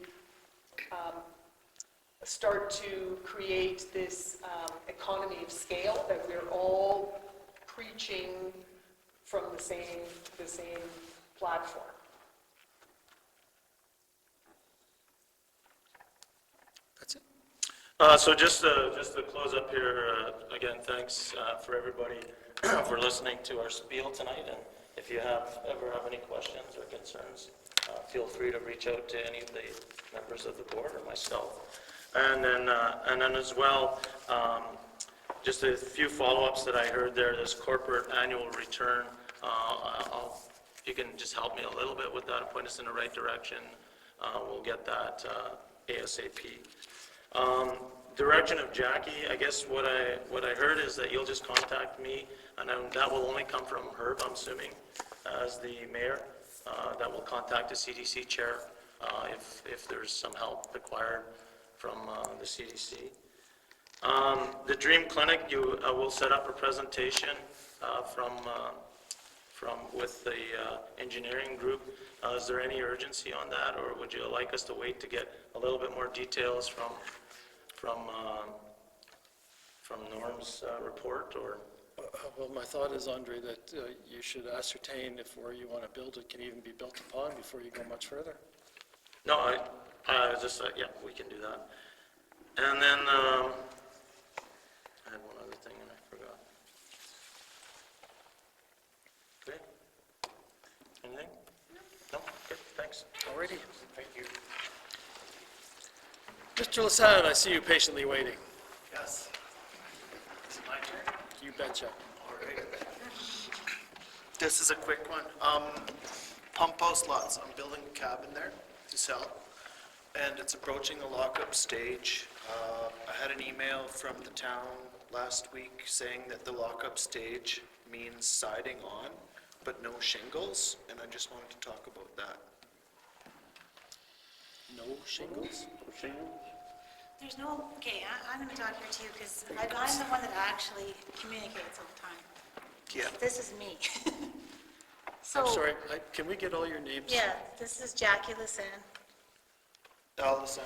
start to create this economy of scale that we're all preaching from the same platform. That's it. So just to close up here, again, thanks for everybody for listening to our spiel tonight. And if you ever have any questions or concerns, feel free to reach out to any of the members of the board or myself. And then as well, just a few follow-ups that I heard there. This corporate annual return. If you can just help me a little bit with that and point us in the right direction, we'll get that ASAP. Direction of Jackie, I guess what I heard is that you'll just contact me, and then that will only come from Herb, I'm assuming, as the mayor. That will contact the CDC chair if there's some help required from the CDC. The Dream Clinic, you will set up a presentation with the engineering group. Is there any urgency on that, or would you like us to wait to get a little bit more details from Norm's report, or? Well, my thought is, Andre, that you should ascertain if where you want to build it can even be built upon before you go much further. No, I just, yeah, we can do that. And then, I had one other thing and I forgot. Okay. Anything? No? Okay, thanks. Alrighty. Thank you. Mr. Lassana, I see you patiently waiting. Yes. Is it my turn? You betcha. All right. This is a quick one. Pump house lots. I'm building a cabin there to sell, and it's approaching the lockup stage. I had an email from the town last week saying that the lockup stage means siding on, but no shingles, and I just wanted to talk about that. No shingles? There's no, okay, I'm going to talk here too, because I'm the one that actually communicates all the time. Yeah. This is me. So, I'm sorry, can we get all your names? yeah, this is Jackie Lassan. Allison.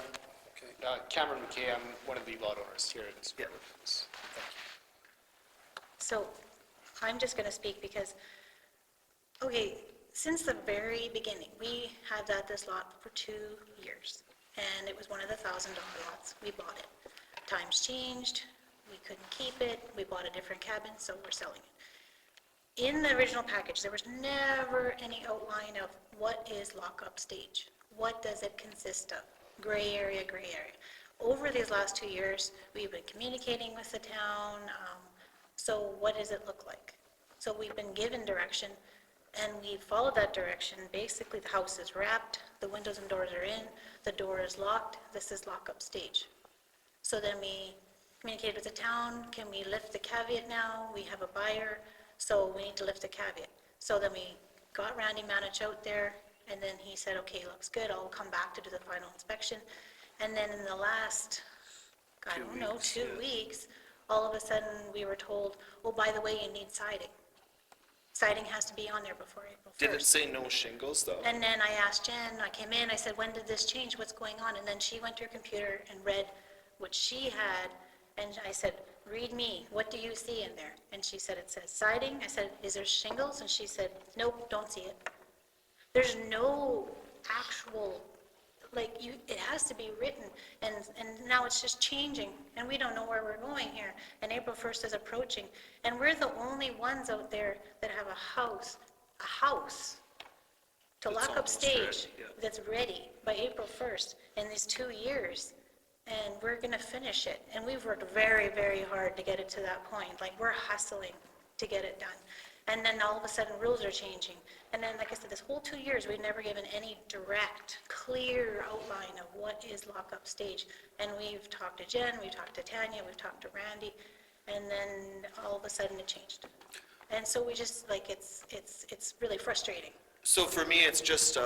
Okay, Cameron McKay, I'm one of the lot owners here at this. Yeah. So I'm just going to speak because, okay, since the very beginning, we had this lot for 2 years, and it was one of the $1,000 lots. We bought it. Times changed, we couldn't keep it, we bought a different cabin, so we're selling it. In the original package, there was never any outline of what is lockup stage. What does it consist of? Gray area, gray area. Over these last 2 years, we've been communicating with the town. So what does it look like? So we've been given direction And we followed that direction. Basically, the house is wrapped, the windows and doors are in, the door is locked, this is lockup stage. So then we communicated with the town, can we lift the caveat now? We have a buyer, so we need to lift the caveat. So then we got Randy Manich out there, and then he said, okay, looks good, I'll come back to do the final inspection. And then in the last, I don't know, 2 weeks, all of a sudden, we were told, oh, by the way, you need siding. Siding has to be on there before April 1st. Did it say no shingles, though? And then I asked Jen, I came in, I said, when did this change, what's going on? And then she went to her computer and read what she had, and I said, read me, what do you see in there? And she said, it says siding. I said, is there shingles? And she said, nope, don't see it. There's no actual, like, it has to be written, and now it's just changing, and we don't know where we're going here, and April 1st is approaching, and we're the only ones out there that have a house to That's lock up almost stage ready, yeah. that's ready by April 1st in these 2 years, and we're gonna finish it, and we've worked very, very hard to get it to that point, like, we're hustling to get it done. And then all of a sudden, rules are changing. And then, like I said, this whole 2 years, we've never given any direct, clear outline of what is lockup stage. And we've talked to Jen, we've talked to Tanya, we've talked to Randy, and then all of a sudden it changed. And so we just, like, it's really frustrating. So for me, it's just,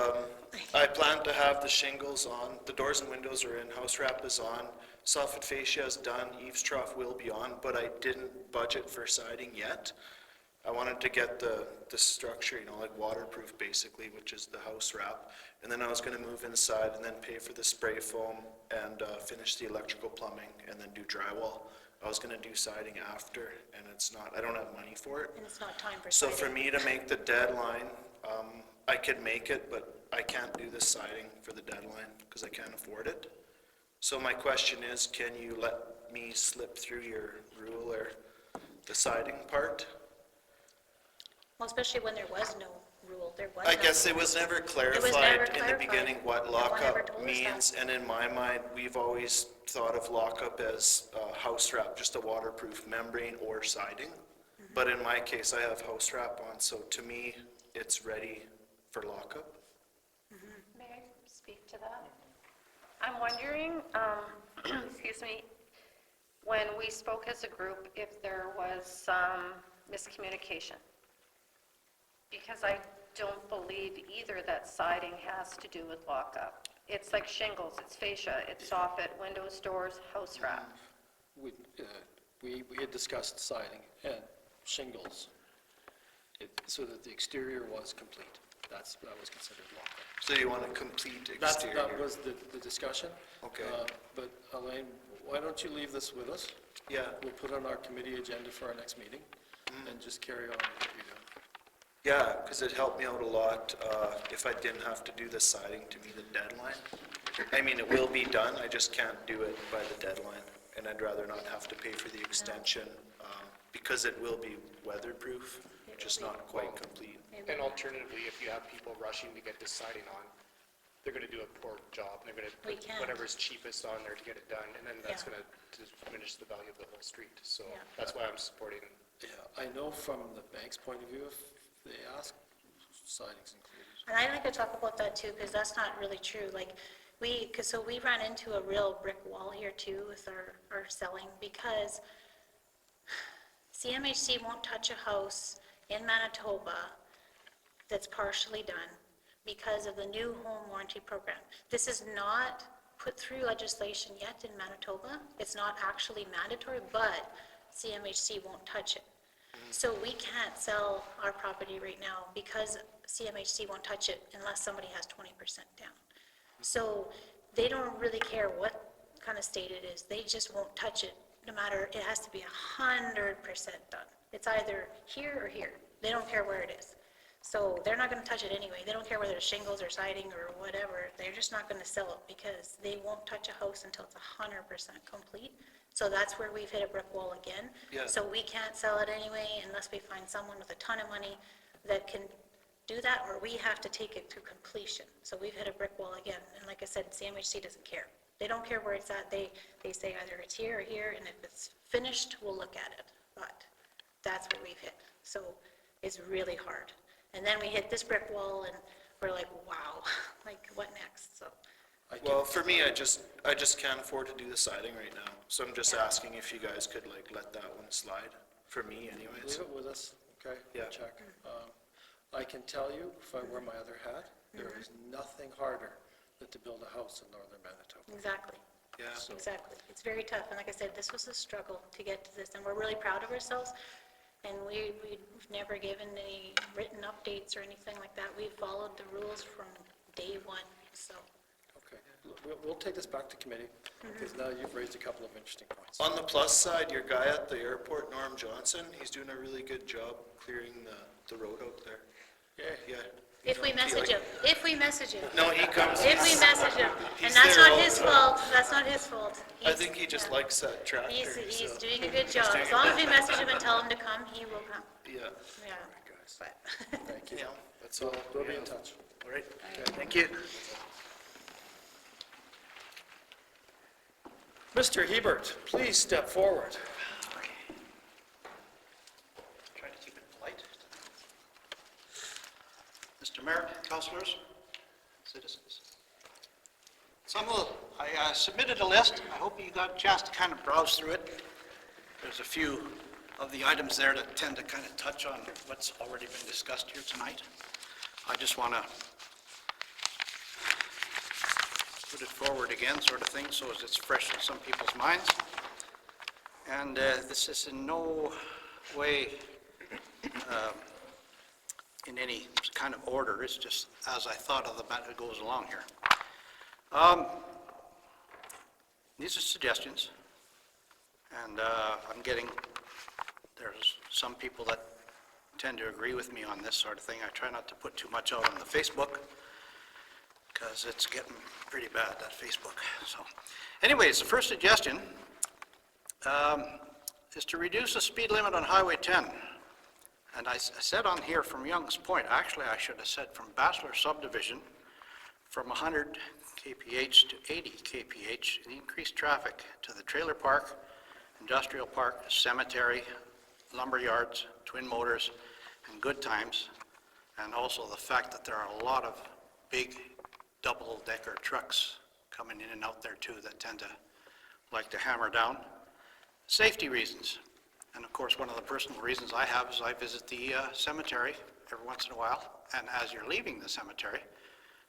I plan to have the shingles on, the doors and windows are in, house wrap is on, soffit fascia is done, eaves trough will be on, but I didn't budget for siding yet. I wanted to get the structure, like waterproof basically, which is the house wrap. And then I was gonna move inside and then pay for the spray foam and finish the electrical plumbing and then do drywall. I was gonna do siding after, and it's not, I don't have money for it. And it's not time for So siding. for me to make the deadline, I could make it, but I can't do the siding for the deadline because I can't afford it. So my question is, can you let me slip through your rule or the siding part? Well, especially when there was no rule, there was I no guess it rule. was never never clarified in the clarified. beginning what No one ever lockup told us means, and in my mind, we've always thought of lockup as house wrap, just a waterproof membrane or siding. Mm-hmm. But in my case, I have house wrap on, so to me, it's ready for lockup. May I speak to that? I'm wondering, excuse me, when we spoke as a group, if there was some miscommunication. Because I don't believe either that siding has to do with lockup. It's like shingles, it's fascia, it's soffit, windows, doors, house wrap. We had discussed siding and shingles, so that the exterior was complete. That was considered lockup. So you want a complete That exterior? was the discussion. Okay. But Elaine, why don't you leave this with us? Yeah. We'll put on our committee agenda for our next meeting, and just carry on with what you're doing. Yeah, because it helped me out a lot if I didn't have to do the siding to meet the deadline. I mean, it will be done, I just can't do it by the deadline, and I'd rather not have to pay for the extension because it will be weatherproof, just not quite complete. And alternatively, if you have people rushing to get this siding on, they're gonna do a poor job. They're gonna We put can't. whatever's cheapest on there to get it done, and then that's Yeah. gonna diminish the value of the whole street. So Yeah. that's why I'm supporting. Yeah, I know from the bank's point of view, if they ask, siding's included. And I'd like to talk about that too, because that's not really true. Like, so we ran into a real brick wall here too with our selling, because CMHC won't touch a house in Manitoba that's partially done because of the new home warranty program. This is not put through legislation yet in Manitoba. It's not actually mandatory, but CMHC won't touch it. So we can't sell our property right now because CMHC won't touch it unless somebody has 20% down. So they don't really care what kind of state it is. They just won't touch it, no matter, it has to be 100% done. It's either here or here. They don't care where it is. So they're not gonna touch it anyway. They don't care whether it's shingles or siding or whatever. They're just not gonna sell it because they won't touch a house until it's 100% complete. So that's where we've hit a brick wall again. Yeah. So we can't sell it anyway unless we find someone with a ton of money that can do that, or we have to take it to completion. So we've hit a brick wall again. And like I said, CMHC doesn't care. They don't care where it's at. They say either it's here or here, and if it's finished, we'll look at it. But that's what we've hit. So it's really hard. And then we hit this brick wall and we're like, wow, like what next? So, Well, for me, I just can't afford to do the siding right now, so I'm just asking if you guys could like let that one slide, for me anyways. Leave it with us, okay? Yeah. Check. I can tell you, if I wear my other hat, there is nothing harder than to build a house in northern Manitoba. exactly. Yeah. Exactly. It's very tough, and like I said, this was a struggle to get to this, and we're really proud of ourselves. And we've never given any written updates or anything like that. We've followed the rules from day one, so. Okay, we'll take this back to committee, because now you've raised a couple of interesting points. On the plus side, your guy at the airport, Norm Johnson, he's doing a really good job clearing the road out there. Yeah. Yeah. If we message him, No, he comes. If we message him, and He's that's there not all his the time. fault, that's not his fault. I think he just likes that tractor. He's so- doing a good job. As long as we message him and tell him to come, he will come. Yeah, Yeah. Guys, But, thank you. yeah, that's all. We'll we be in have. touch. All right, thank you. Mr. Hebert, please step forward. Try to keep it polite. Mr. Mayor, councilors, citizens. I submitted a list. I hope you got a chance to kind of browse through it. There's a few of the items there that tend to kind of touch on what's already been discussed here tonight. I just want to put it forward again, sort of thing, so as it's fresh in some people's minds. And this is in no way in any kind of order. It's just as I thought of the matter goes along here. These are suggestions, and I'm getting, there's some people that tend to agree with me on this sort of thing. I try not to put too much out on the Facebook, because it's getting pretty bad, that Facebook. So anyways, the first suggestion is to reduce the speed limit on Highway 10. And I said on here from Young's Point, actually I should have said from Bachelor Subdivision, from 100 kph to 80 kph, and increase traffic to the trailer park, industrial park, cemetery, lumber yards, twin motors, and good times. And also the fact that there are a lot of big double-decker trucks coming in and out there too that tend to like to hammer down. Safety reasons. And of course, one of the personal reasons I have is I visit the cemetery every once in a while. And as you're leaving the cemetery,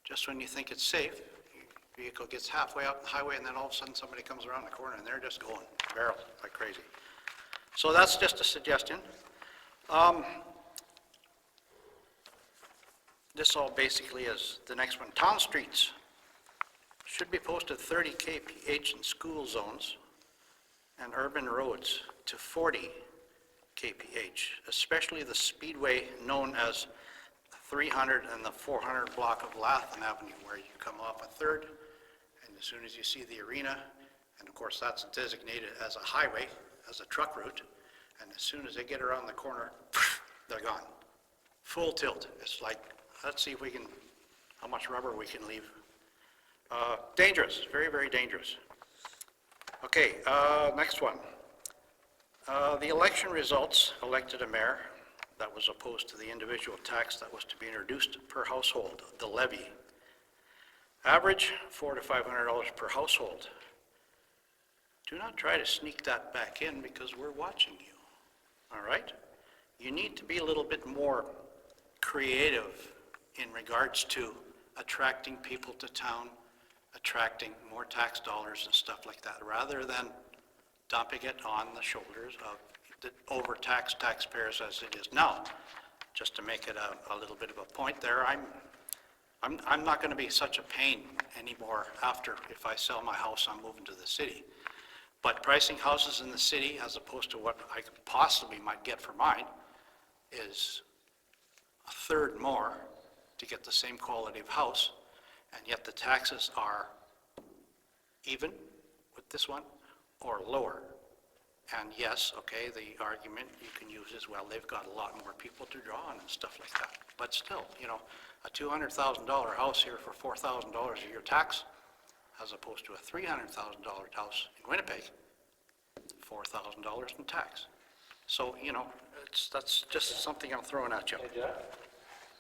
just when you think it's safe, your vehicle gets halfway up the highway and then all of a sudden somebody comes around the corner and they're just going barrel like crazy. So that's just a suggestion. This all basically is the next one. Town streets should be posted 30 kph in school zones and urban roads to 40 kph, especially the speedway known as 300 and the 400 block of Latham Avenue, where you come off a 3rd, and as soon as you see the arena, and of course that's designated as a highway, as a truck route, and as soon as they get around the corner, they're gone. Full tilt. It's like, let's see if we can, how much rubber we can leave. Dangerous, very, very dangerous. Okay, next one. The election results elected a mayor that was opposed to the individual tax that was to be introduced per household, the levy. Average, $400 to $500 per household. Do not try to sneak that back in because we're watching you, all right? You need to be a little bit more creative in regards to attracting people to town, attracting more tax dollars and stuff like that, rather than dumping it on the shoulders of the overtaxed taxpayers as it is now. Just to make it a little bit of a point there, I'm not going to be such a pain anymore after, if I sell my house, I'm moving to the city. But pricing houses in the city, as opposed to what I possibly might get for mine, is a third more to get the same quality of house, and yet the taxes are even with this one or lower. And yes, okay, the argument you can use is, well, they've got a lot more people to draw on and stuff like that. But still, you know, a $200,000 house here for $4,000 a year tax, as opposed to a $300,000 house in Winnipeg, $4,000 in tax. So, you know, that's just something I'm throwing at you. Hey, Jeff?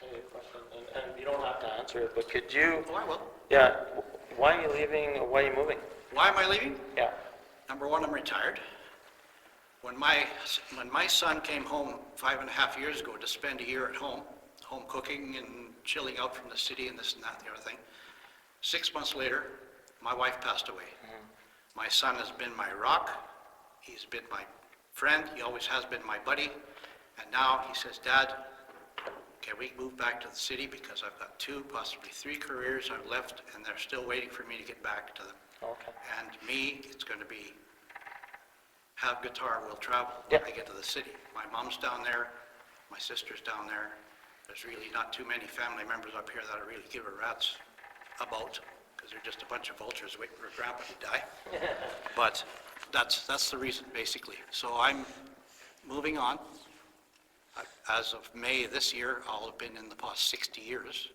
Hey, question, and you don't have to answer it, but could you, Oh, I will. yeah, why are you leaving, why are you moving? Why am I leaving? Yeah. Number one, I'm retired. When my son came home 5.5 years ago to spend a year at home cooking and chilling out from the city and this and that and the other thing, 6 months later, my wife passed away. My son has been my rock. He's been my friend. He always has been my buddy. And now he says, Dad, can we move back to the city because I've got 2, possibly 3 careers I've left, and they're still waiting for me to get back to them. Okay. And me, it's going to be have guitar, we'll travel when I get to the city. My mom's down there, my sister's down there. There's really not too many family members up here that I really give a rat's about, because they're just a bunch of vultures waiting for grandpa to die. But that's the reason, basically. So I'm moving on. As of May this year, I'll have been in the past 60 years.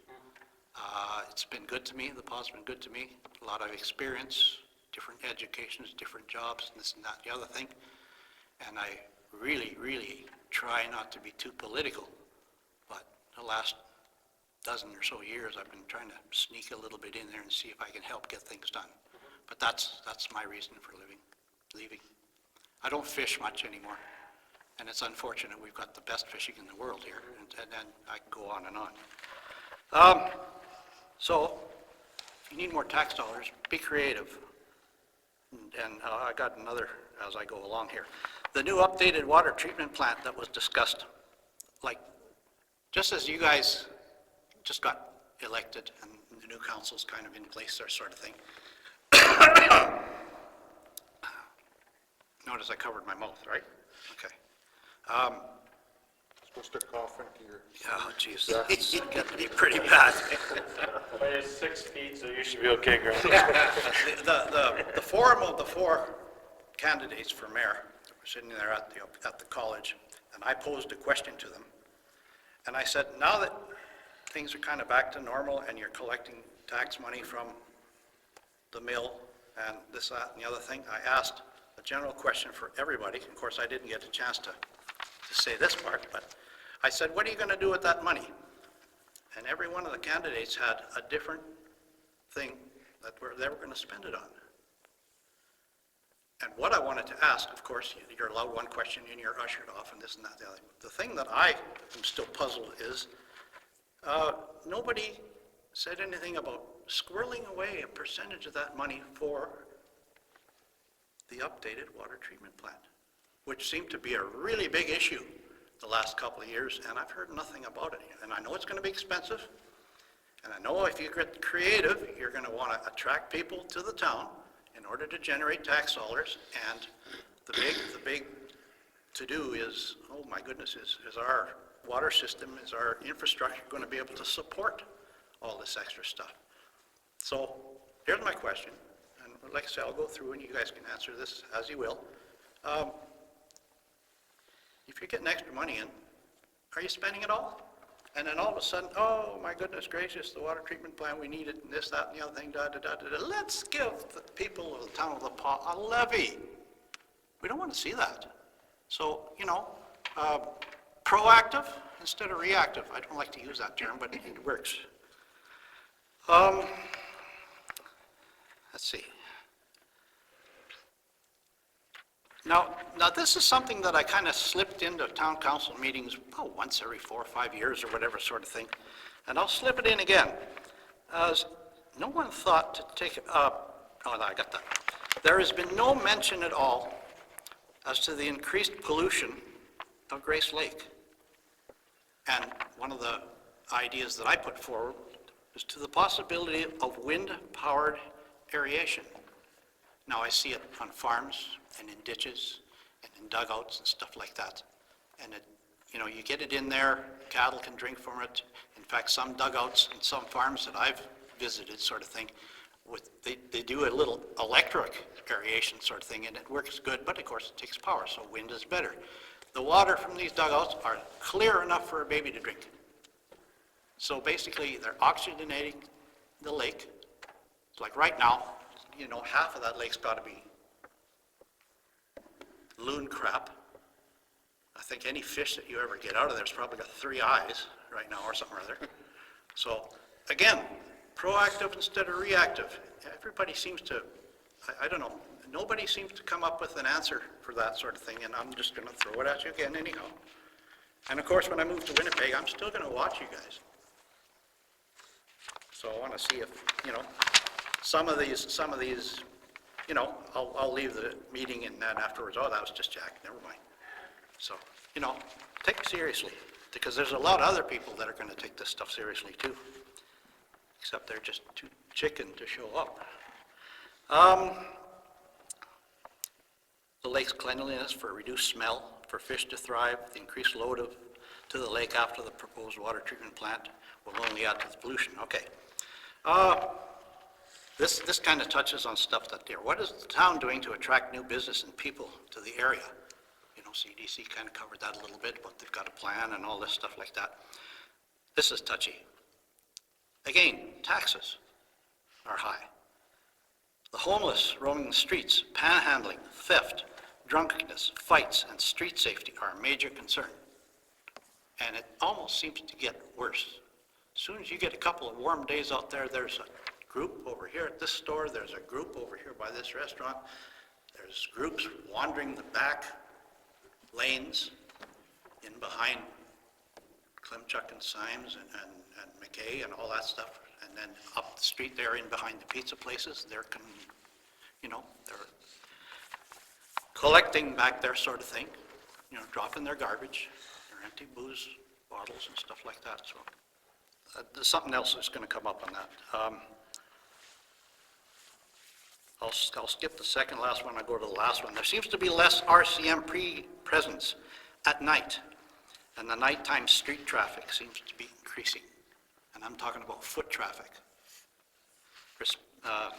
It's been good to me. The paw's been good to me. A lot of experience, different educations, different jobs, and this and that, and the other thing. And I really, really try not to be too political. But the last dozen or so years, I've been trying to sneak a little bit in there and see if I can help get things done. But that's my reason for leaving. I don't fish much anymore. And it's unfortunate, we've got the best fishing in the world here, and then I can go on and on. So, if you need more tax dollars, be creative. And I got another as I go along here. The new updated water treatment plant that was discussed, like, just as you guys just got elected and the new council's kind of in place there sort of thing. Notice I covered my mouth, right? Okay. Supposed to cough into your... Oh, geez, it's getting to be pretty bad. But it's 6 feet, so you should be okay, Grant. The forum of the 4 candidates for mayor were sitting there at the college, and I posed a question to them. And I said, now that things are kind of back to normal and you're collecting tax money from the mill and this, that, and the other thing, I asked a general question for everybody. Of course, I didn't get a chance to say this part, but I said, what are you going to do with that money? And every one of the candidates had a different thing that they were going to spend it on. And what I wanted to ask, of course, you're allowed one question and you're ushered off and this and that, the other. The thing that I am still puzzled is nobody said anything about squirreling away a percentage of that money for the updated water treatment plant, which seemed to be a really big issue the last couple of years, and I've heard nothing about it. And I know it's going to be expensive, and I know if you get creative, you're going to want to attract people to the town in order to generate tax dollars, and the big to-do is, oh my goodness, is our water system, is our infrastructure going to be able to support all this extra stuff? So here's my question, and like I say, I'll go through and you guys can answer this as you will. If you're getting extra money in, are you spending it all? And then all of a sudden, oh my goodness gracious, the water treatment plant, we need it, and this, that, and the other thing, da, da, da, da, da. Let's give the people of the town of La Paw a levy. We don't want to see that. So, proactive instead of reactive. I don't like to use that term, but it works. Let's see. Now this is something that I kind of slipped into town council meetings once every 4 or 5 years or whatever sort of thing. And I'll slip it in again. No one thought to take, I got that. There has been no mention at all as to the increased pollution of Grace Lake. And one of the ideas that I put forward is to the possibility of wind-powered aeration. Now I see it on farms and in ditches and in dugouts and stuff like that. And you get it in there, cattle can drink from it. In fact, some dugouts and some farms that I've visited sort of thing, they do a little electric aeration sort of thing, and it works good, but of course it takes power, so wind is better. The water from these dugouts are clear enough for a baby to drink. So basically, they're oxygenating the lake. It's like right now, half of that lake's got to be loon crap, I think any fish that you ever get out of there's probably got 3 eyes right now or something or other. So, again, proactive instead of reactive. Everybody seems to, I don't know, nobody seems to come up with an answer for that sort of thing, and I'm just gonna throw it at you again anyhow. And of course, when I move to Winnipeg, I'm still gonna watch you guys. So I wanna see if, you know, some of these, you know, I'll leave the meeting and then afterwards, oh, that was just Jack, never mind. So, you know, take it seriously, because there's a lot of other people that are gonna take this stuff seriously too, except they're just too chicken to show up. The lake's cleanliness for reduced smell, for fish to thrive, the increased load to the lake after the proposed water treatment plant will only add to the pollution. Okay. This kind of touches on stuff that there. What is the town doing to attract new business and people to the area? You know, CDC kind of covered that a little bit, but they've got a plan and all this stuff like that. This is touchy. Again, taxes are high. The homeless roaming the streets, panhandling, theft, drunkenness, fights, and street safety are a major concern. And it almost seems to get worse. As soon as you get a couple of warm days out there, there's a group over here at this store, there's a group over here by this restaurant, there's groups wandering the back lanes in behind Klimchuk and Symes and McKay and all that stuff, and then up the street there in behind the pizza places, they're collecting back there sort of thing, you know, dropping their garbage, their empty booze bottles and stuff like that. So there's something else that's going to come up on that. I'll skip the second last one. I'll go to the last one. There seems to be less RCM presence at night, and the nighttime street traffic seems to be increasing. And I'm talking about foot traffic.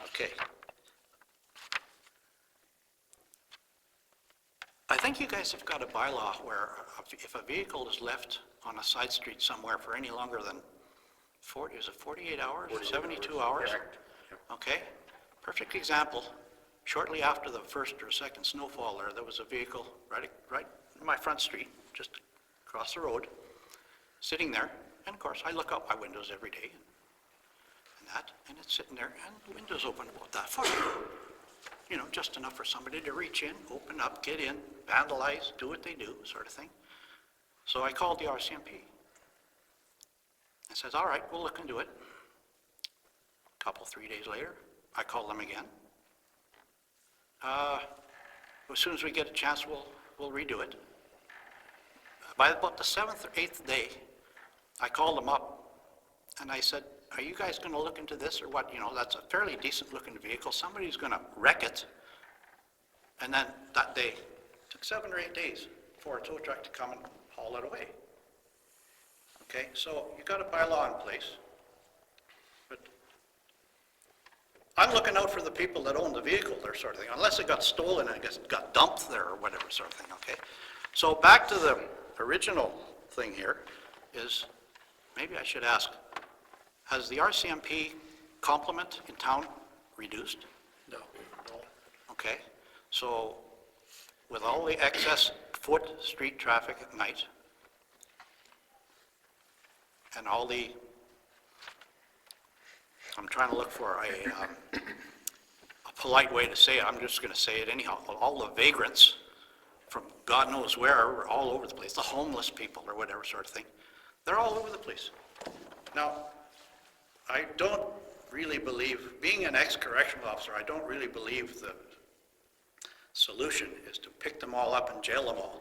Okay. I think you guys have got a bylaw where if a vehicle is left on a side street somewhere for any longer than 48 hours, 72 hours? Okay, perfect example. Shortly after the first or second snowfall there was a vehicle right in my front street, just across the road, sitting there. And of course, I look out my windows every day and it's sitting there, and the window's open about that far. You know, just enough for somebody to reach in, open up, get in, vandalize, do what they do, sort of thing. So I called the RCMP. I says, all right, we'll look into it. 3 days later, I called them again. As soon as we get a chance, we'll redo it. By about the 7th or 8th day, I called them up and I said, are you guys going to look into this or what? You know, that's a fairly decent looking vehicle. Somebody's going to wreck it. And then that day, it took 7 or 8 days for a tow truck to come and haul it away. Okay, so you got a bylaw in place. But I'm looking out for the people that own the vehicle there, sort of thing, unless it got stolen and it got dumped there or whatever sort of thing, okay? So back to the original thing here is, maybe I should ask, has the RCMP complement in town reduced? No. Okay, so with all the excess foot street traffic at night and all the, I'm trying to look for a polite way to say it, I'm just going to say it anyhow, all the vagrants from God knows where, all over the place, the homeless people or whatever sort of thing, they're all over the place. Now, I don't really believe, being an ex-correctional officer, I don't really believe the solution is to pick them all up and jail them all.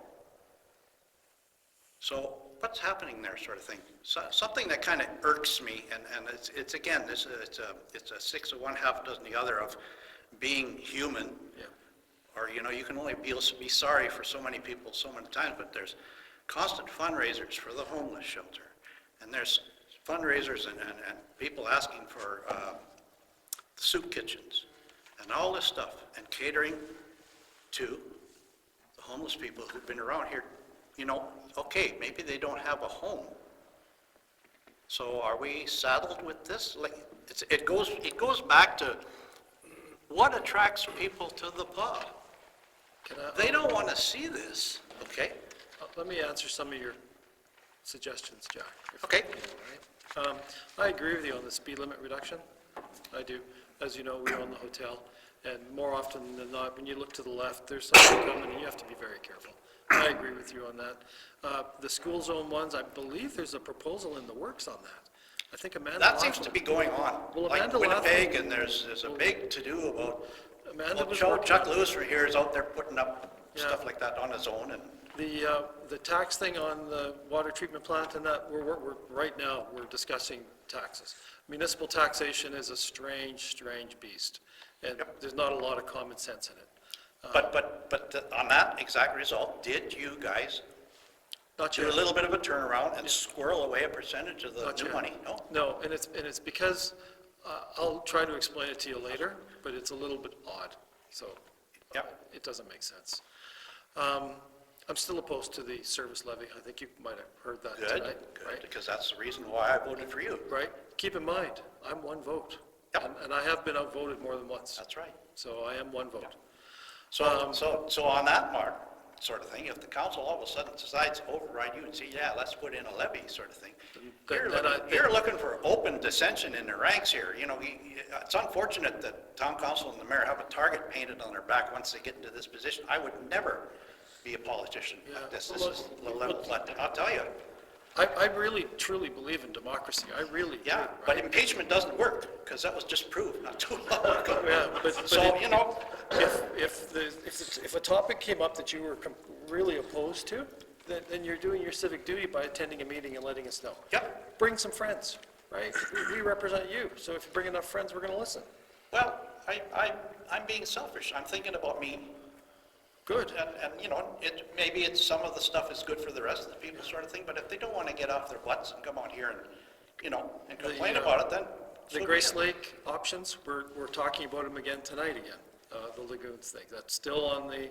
So what's happening there sort of thing? So, something that kind of irks me, and it's again, it's a 6 of one, half a dozen the other of being human. Yeah. Or, you know, you can only be sorry for so many people so many times, but there's constant fundraisers for the homeless shelter. And there's fundraisers and people asking for soup kitchens and all this stuff and catering to the homeless people who've been around here. You know, okay, maybe they don't have a home. So are we saddled with this? Like, it goes back to what attracts people to the pub. They don't want to see this, okay? Let me answer some of your suggestions, Jack. if Okay. I can, all right? I agree with you on the speed limit reduction. I do. As you know, we own the hotel, and more often than not, when you look to the left, there's something coming, and you have to be very careful. I agree with you on that. The school zone ones, I believe there's a proposal in the works on that. I think Amanda That seems to Laughlin- be going on. Well, Like Amanda Winnipeg, Laughlin- and there's a big to-do about, Amanda well, was Chuck working Chuck on it. Lewis right here is out there putting up Yeah. stuff like that on his own, and The tax thing on the water treatment plant and that, we're, right now, we're discussing taxes. Municipal taxation is a strange beast, and there's not a lot of common sense in it. but on that exact result, did you guys Not do a yet. little bit of a turnaround and squirrel away a percentage of the Not new yet. money? No? No, and it's because, I'll try to explain it to you later, but it's a little bit odd, so it doesn't make sense. I'm still opposed to the service levy. I think you might have heard that Good, tonight, good, right? because that's the reason why I voted for you. Right? Keep in mind, I'm one vote. Yep. And I have been outvoted more than once. That's right. So I am one vote. So on that mark, sort of thing, if the council all of a sudden decides to override you and say, yeah, let's put in a levy sort of thing, you're looking for open dissension in the ranks here. You know, it's unfortunate that town council and the mayor have a target painted on their back once they get into this position. I would never be a politician like this. This is the level, but I'll tell you. I really, truly believe in democracy. I really do. Yeah, but impeachment doesn't work, because that was just proved not too long ago. Yeah, but So, you know, if a topic came up that you were really opposed to, then you're doing your civic duty by attending a meeting and letting us know. Yep. Bring some friends, right? We represent you, so if you bring enough friends, we're gonna listen. well, I'm being selfish. I'm thinking about me. Good. And, you know, maybe it's some of the stuff is good for the rest of the people sort of thing, but if they don't want to get off their butts and come out here and, you know, and complain about it, then. so The be Grace it. Lake options, we're talking about them again tonight again, the lagoons thing. That's still on the,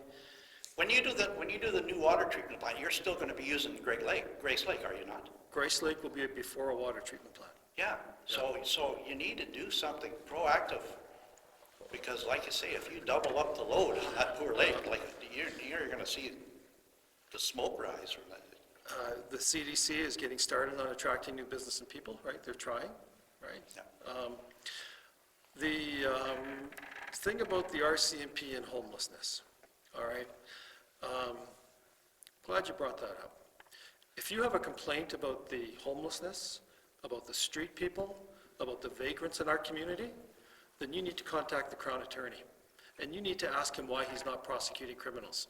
When you do the new water treatment plant, you're still going to be using Grace Lake, are you not? Grace Lake will be before a water treatment plant. Yeah, so you need to do something proactive, because like you say, if you double up the load on that poor lake, like, you're going to see the smoke rise from that. The CDC is getting started on attracting new business and people, right? They're trying, right? Yeah. The thing about the RCMP and homelessness, all right? Glad you brought that up. If you have a complaint about the homelessness, about the street people, about the vagrants in our community, then you need to contact the Crown Attorney. And you need to ask him why he's not prosecuting criminals.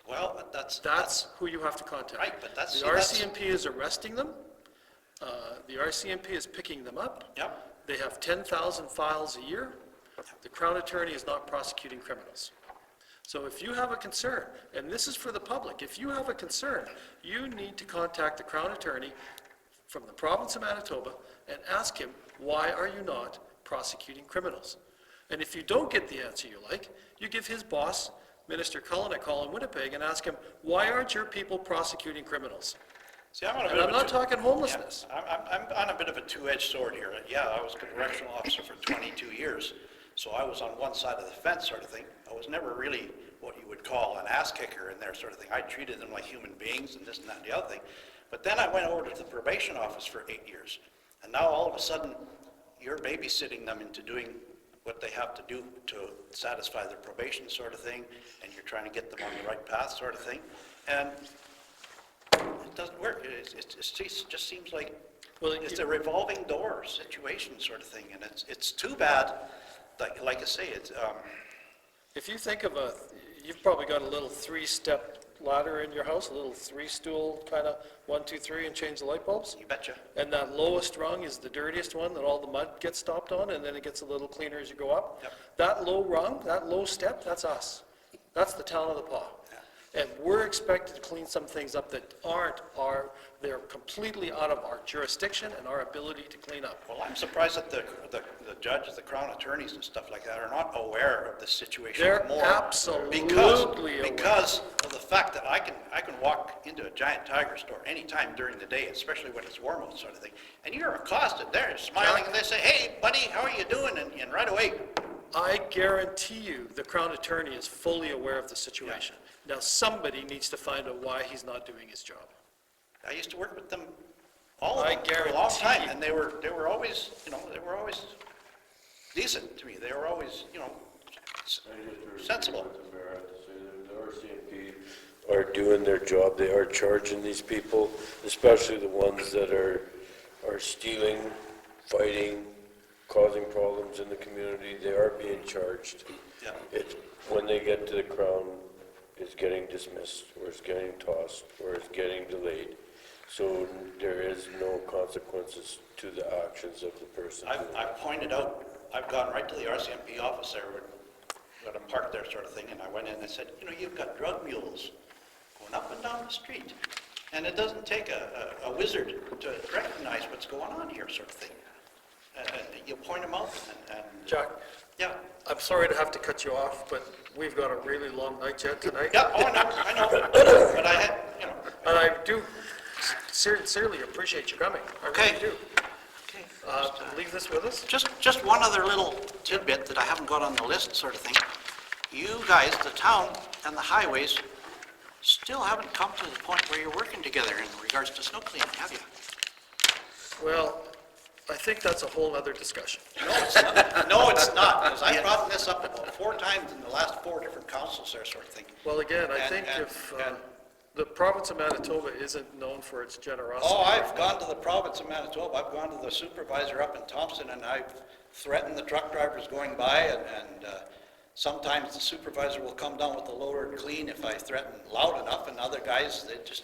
Well, that's Who you have to contact. right, but that's. The see, that's- RCMP is arresting them. The RCMP is picking them up. Yep. They have 10,000 files a year. The Crown Attorney is not prosecuting criminals. So if you have a concern, and this is for the public, if you have a concern, you need to contact the Crown Attorney from the province of Manitoba and ask him, why are you not prosecuting criminals? And if you don't get the answer you like, you give his boss, Minister Cullen, a call in Winnipeg and ask him, why aren't your people prosecuting criminals? See, I'm on a And bit I'm of a not two- talking homelessness. Yeah, I'm on a bit of a two-edged sword here. Yeah, I was a correctional officer for 22 years, so I was on one side of the fence sort of thing. I was never really what you would call an ass kicker in there sort of thing. I treated them like human beings and this and that and the other thing. But then I went over to the probation office for 8 years. And now all of a sudden, you're babysitting them into doing what they have to do to satisfy their probation sort of thing, and you're trying to get them on the right path sort of thing. And it doesn't work. It just seems like it's a revolving door situation sort of thing, and it's too bad. Like I say, it's If you think of you've probably got a little 3-step ladder in your house, a little 3-stool kind of 1, 2, 3, and change the light bulbs. You betcha. And that lowest rung is the dirtiest one that all the mud gets stopped on, and then it gets a little cleaner as you go up. Yep. That low rung, that low step, that's us. That's the town of the Paw. And we're expected to clean some things up that they're completely out of our jurisdiction and our ability to clean up. Well, I'm surprised that the judges, the crown attorneys and stuff like that are not aware of this situation They're more. absolutely aware. Because of the fact that I can walk into a Giant Tiger store anytime during the day, especially when it's warm out sort of thing, and you're accosted there, smiling, and they say, hey, buddy, how are you doing? And right away, I guarantee you, the Crown Attorney is fully aware of the situation. Now, somebody needs to find out why he's not doing his job. I used to work with them, all of I them, for a long guarantee time, you. and they were always, they were always decent to me. They were always, sensible. The RCMP are doing their job. They are charging these people, especially the ones that are stealing, fighting, causing problems in the community. They are being charged. Yeah. When they get to the Crown, it's getting dismissed, or it's getting tossed, or it's getting delayed. So there is no consequences to the actions of the person. I've pointed out, I've gone right to the RCMP office there, got a park there sort of thing, and I went in and said, you've got drug mules going up and down the street, and it doesn't take a wizard to recognize what's going on here sort of thing. You point them out and. Jack, Yeah. I'm sorry to have to cut you off, but we've got a really long night yet tonight. Yeah, I know, but I had, And I do sincerely appreciate you coming. I really Okay. do. Okay. Leave this with us. Just one other little tidbit that I haven't got on the list sort of thing. You guys, the town and the highways, still haven't come to the point where you're working together in regards to snow cleaning, have you? Well, I think that's a whole other discussion. No, it's not, because I've brought this up about 4 times in the last 4 different councils there sort of thing. Well, again, I And- think and- if and- the province of Manitoba isn't known for its generosity. Oh, I've gone to the province of Manitoba, I've gone to the supervisor up in Thompson, and I've threatened the truck drivers going by, and sometimes the supervisor will come down with the loader and clean if I threaten loud enough, and other guys, they just,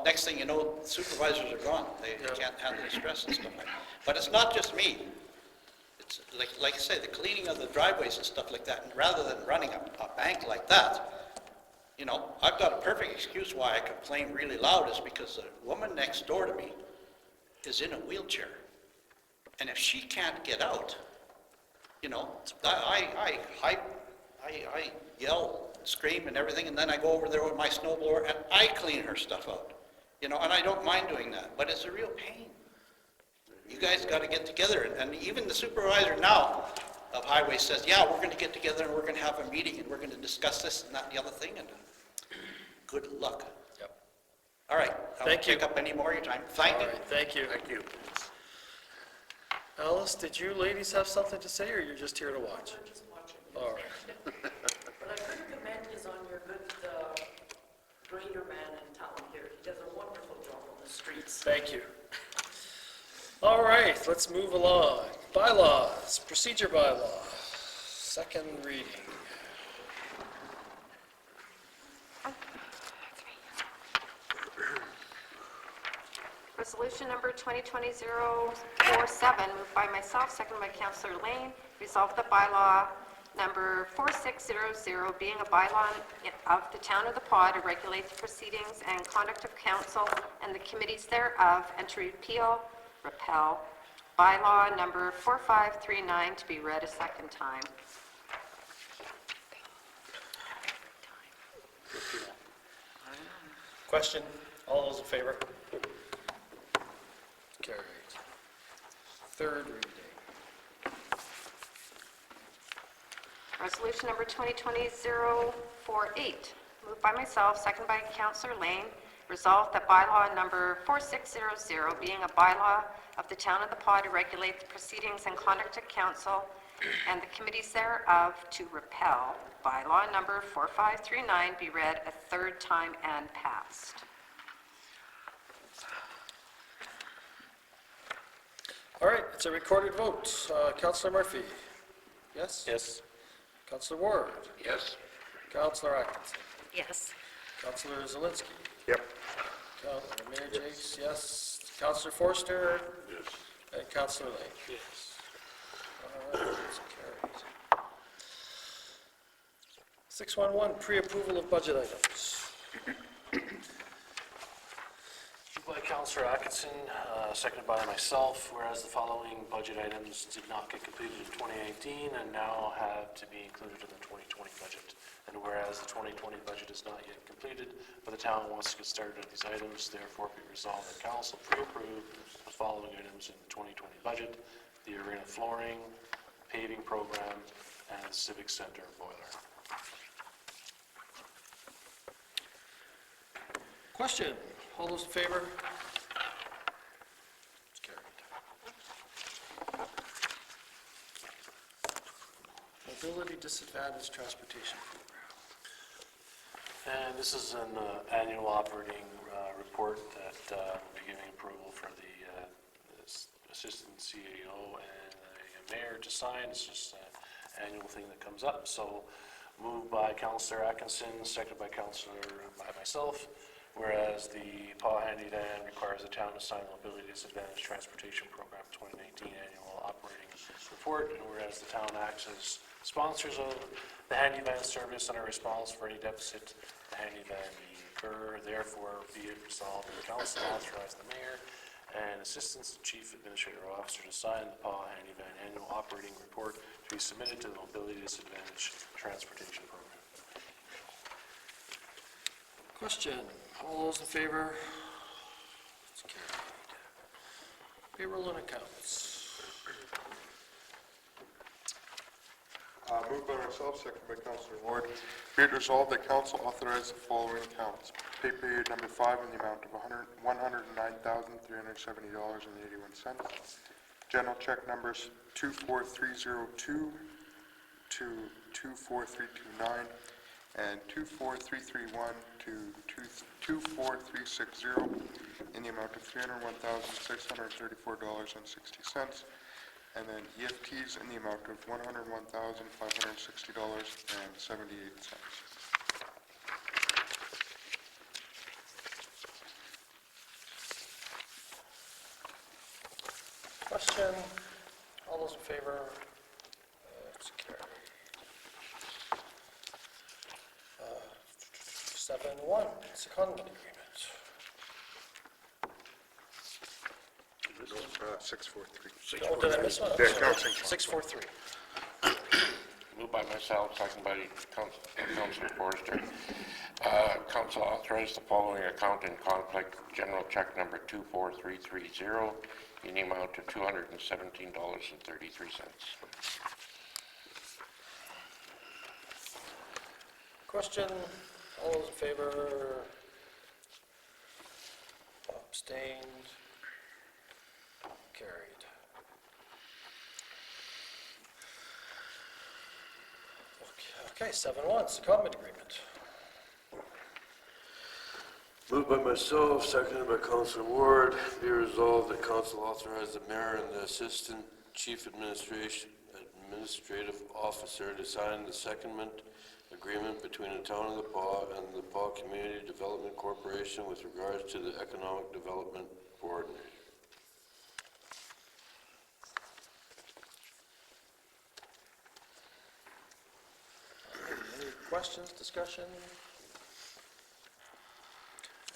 next thing you know, supervisors are gone. They can't handle the stress and stuff like that. But it's not just me. It's like I say, the cleaning of the driveways and stuff like that, and rather than running a bank like that, I've got a perfect excuse why I complain really loud is because the woman next door to me is in a wheelchair. And if she can't get out, I yell, scream and everything, and then I go over there with my snowblower and I clean her stuff out. And I don't mind doing that, but it's a real pain. You guys got to get together, and even the supervisor now of highway says, yeah, we're going to get together and we're going to have a meeting and we're going to discuss this and that and the other thing, and good luck. Yep. All right. I Thank won't you. take up any more of your time. Thank All you. right, thank you. Thank you. Alice, did you ladies have something to say, or you're just here to watch? We're just watching. All right. But I couldn't commend is on your good grader man in town here. He does a wonderful job on the streets. Thank you. All right, let's move along. Bylaws, procedure bylaw, second reading. Resolution number 2020-047, moved by myself, seconded by Councillor Lane, resolve the bylaw number 4600 being a bylaw of the Town of the Paw to regulate the proceedings and conduct of council and the committees thereof, and to repeal bylaw number 4539 to be read a second time. Question, all those in favor? Carried. Third reading. Resolution number 2020-048, moved by myself, seconded by Councillor Lane, resolved that bylaw number 4600, being a bylaw of the Town of the Paw to regulate the proceedings and conduct of council and the committees thereof, to repeal bylaw number 4539 be read a third time and passed. All right, it's a recorded vote. Councillor Murphy? Yes? Yes. Councillor Ward? Yes? Councillor Atkinson? Yes. Councillor Zelinski? Yep. Mayor Jakes, yes. Councillor Forster? Yes. And Councillor Lane? Yes. All right, it's carried. 611, pre-approval of budget items. By Councillor Atkinson, seconded by myself, whereas the following budget items did not get completed in 2018 and now have to be included in the 2020 budget. And whereas the 2020 budget is not yet completed, but the town wants to get started on these items, therefore be resolved that council pre-approve the following items in the 2020 budget: the arena flooring, paving program, and civic center boiler. Question, all those in favor? It's carried. Mobility disadvantaged transportation program. And this is an annual operating report that will be giving approval for the assistant CEO and the mayor to sign. It's just an annual thing that comes up. So moved by Councillor Atkinson, seconded by myself, whereas the Paul Handy Van requires the town to sign the Mobility Disadvantaged Transportation Program 2019 Annual Operating Report, and whereas the town acts as sponsors of the Handy Van service and are responsible for any deficit the Handy Van may incur, therefore be it resolved that the council authorize the mayor and assistant chief administrative officer to sign the Paul Handy Van Annual Operating Report to be submitted to the Mobility Disadvantaged Transportation Program. Question, all those in favor? It's carried. Payroll and accounts. Moved by myself, second by Councillor Ward. Be it resolved that council authorize the following accounts. Pay period number 5 in the amount of $109,370.81. General check numbers 24302 to 24329 and 24331 to 24360 in the amount of $301,634.60. And then EFTs in the amount of $101,560.78. Question, all those in favor? It's carried. 7-1, secondment agreement. 643. Oh, did I miss one? Yeah, Councillor. 643. Moved by myself, second by Councillor Forrester. Council authorized the following account in conflict, general check number 24330 in the amount of $217.33. Question, all those in favor? Abstained? Carried. Okay, 7-1, secondment agreement. Moved by myself, seconded by Councillor Ward, be resolved that council authorize the mayor and the assistant chief administrative officer to sign the secondment agreement between the town of the Paw and the Paw Community Development Corporation with regards to the economic development coordinator. Any questions, discussion?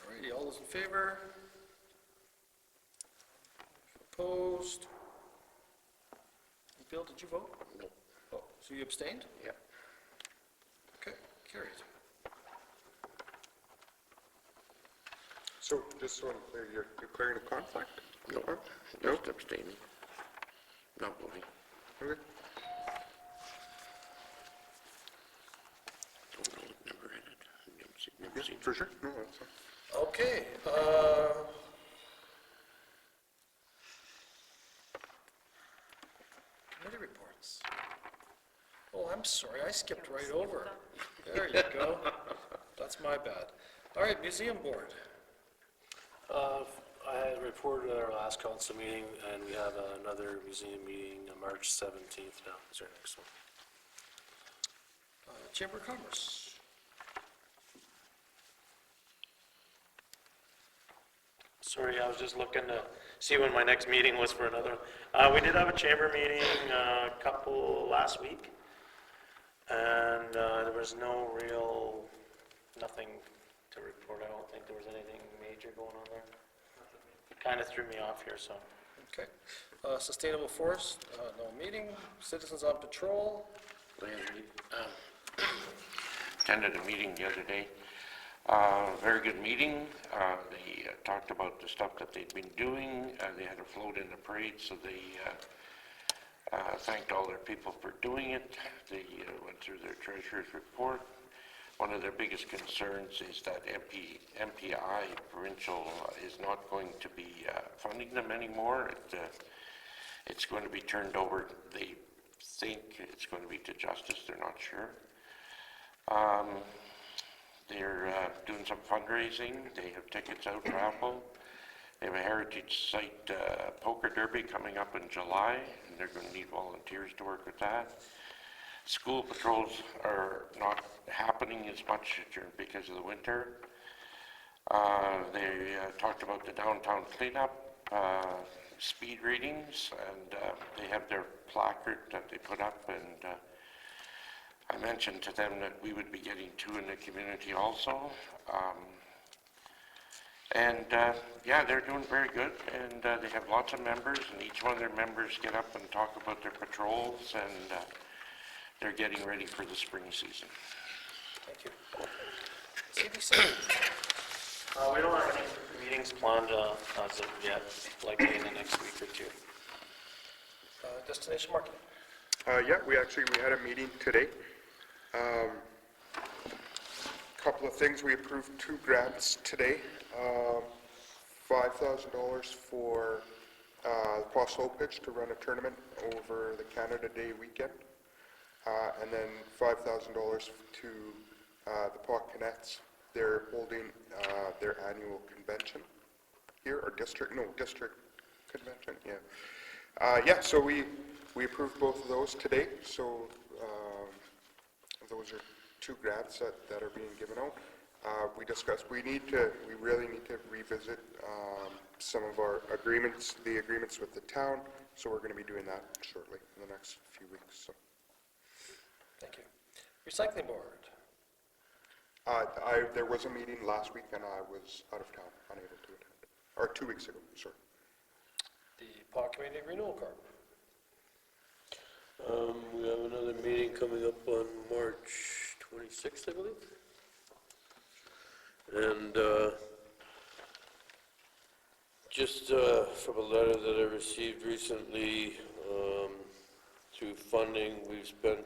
Alrighty, all those in favor? Opposed? Bill, did you vote? No. Oh, so you abstained? Yep. Okay, carried. So, just so I'm clear, you're declaring a conflict? No, just abstaining. Not voting. Okay. Don't know, never had it. Never seen it. For sure. No, that's fine. Okay, committee reports. Oh, I'm sorry, I skipped right over. There you go. That's my bad. All right, museum board. I had reported at our last council meeting, and we have another museum meeting on March 17th now, is our next one. Chamber of Commerce. Sorry, I was just looking to see when my next meeting was for another. We did have a chamber meeting last week, and there was nothing to report. I don't think there was anything major going on there. Kind of threw me off here, so. Okay. Sustainable Forest, no meeting. Citizens on Patrol. Attended a meeting the other day. Very good meeting. They talked about the stuff that they'd been doing. They had a float in the parade, so they thanked all their people for doing it. They went through their treasurer's report. One of their biggest concerns is that MPI provincial is not going to be funding them anymore. It's going to be turned over. They think it's going to be to Justice. They're not sure. They're doing some fundraising. They have tickets out raffle. They have a heritage site poker derby coming up in July, and they're going to need volunteers to work with that. School patrols are not happening as much because of the winter. They talked about the downtown cleanup, speed readings, and they have their placard that they put up, and I mentioned to them that we would be getting 2 in the community also. Yeah, they're doing very good, and they have lots of members, and each one of their members get up and talk about their patrols, and they're getting ready for the spring season. Thank you. CBC. We don't have any meetings planned as of yet, likely in the next week or 2. Destination marketing. Yeah, we had a meeting today. Couple of things, we approved 2 grants today. $5,000 for the Paw Slow Pitch to run a tournament over the Canada Day weekend. And then $5,000 to the Paw Cadets. They're holding their annual convention here, or district convention, yeah. So we approved both of those today, so those are 2 grants that are being given out. We discussed, we really need to revisit some of our agreements, the agreements with the town, so we're going to be doing that shortly in the next few weeks. So. Thank you. Recycling board. There was a meeting last week and I was out of town, unable to attend, or 2 weeks ago, sorry. The PAW Community Renewal Card. We have another meeting coming up on March 26th, I believe. And just from a letter that I received recently, through funding, we've spent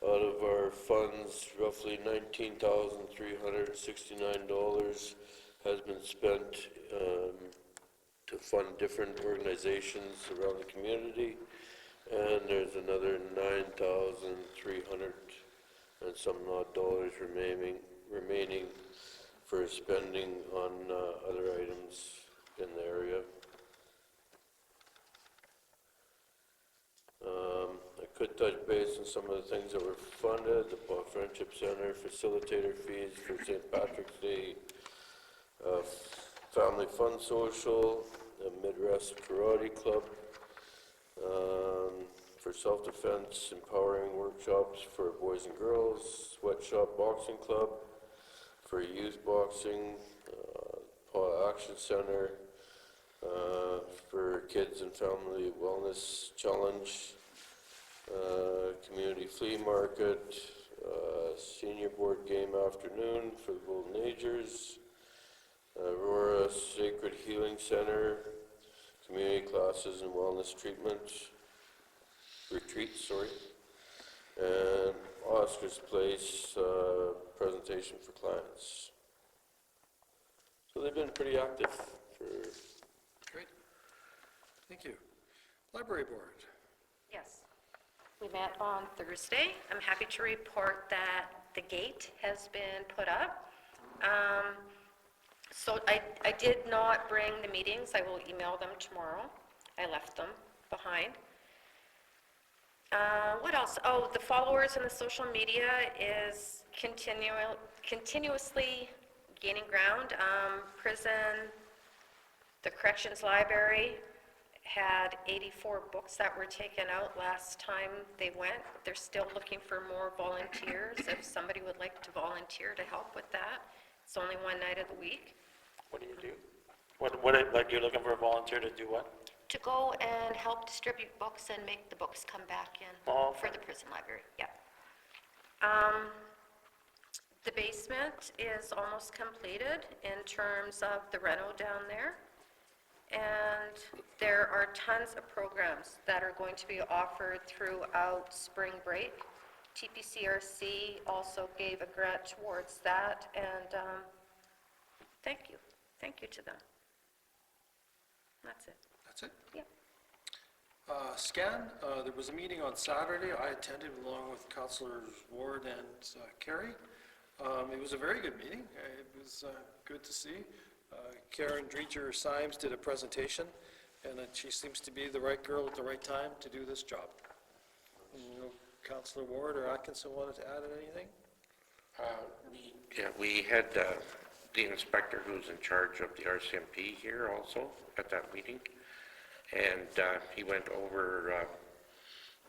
out of our funds roughly $19,369 has been spent to fund different organizations around the community. And there's another 9,300 and some odd dollars remaining for spending on other items in the area. I could touch base on some of the things that were funded: the Paw Friendship Center, facilitator fees for St. Patrick's Day, Family Fun Social, the Midwest Karate Club, for self-defense, empowering workshops for boys and girls, Sweatshop Boxing Club, for youth boxing, Paw Action Center, for Kids and Family Wellness Challenge, Community Flea Market, Senior Board Game Afternoon for the Golden Agers, Aurora Sacred Healing Center, Community Classes and Wellness Retreats, and Oscar's Place presentation for clients. So they've been pretty active for... Great. Thank you. Library board. Yes. We met on Thursday. I'm happy to report that the gate has been put up. So I did not bring the meetings. I will email them tomorrow. I left them behind. What else? Oh, the followers in the social media is continuously gaining ground. Prison, the Corrections Library had 84 books that were taken out last time they went. They're still looking for more volunteers. If somebody would like to volunteer to help with that, it's only one night of the week. What do you do? Like you're looking for a volunteer to do what? To go and help distribute books and make the books come back in for the prison library, yeah. The basement is almost completed in terms of the reno down there. And there are tons of programs that are going to be offered throughout spring break. TPCRC also gave a grant towards that, and thank you to them. That's it. That's it? Yeah. SCAN, there was a meeting on Saturday. I attended along with Councillors Ward and Kerry. It was a very good meeting. It was good to see. Karen Dreger-Symes did a presentation, and she seems to be the right girl at the right time to do this job. Councillor Ward or Atkinson wanted to add anything? Yeah, we had the inspector who's in charge of the RCMP here also at that meeting, and he went over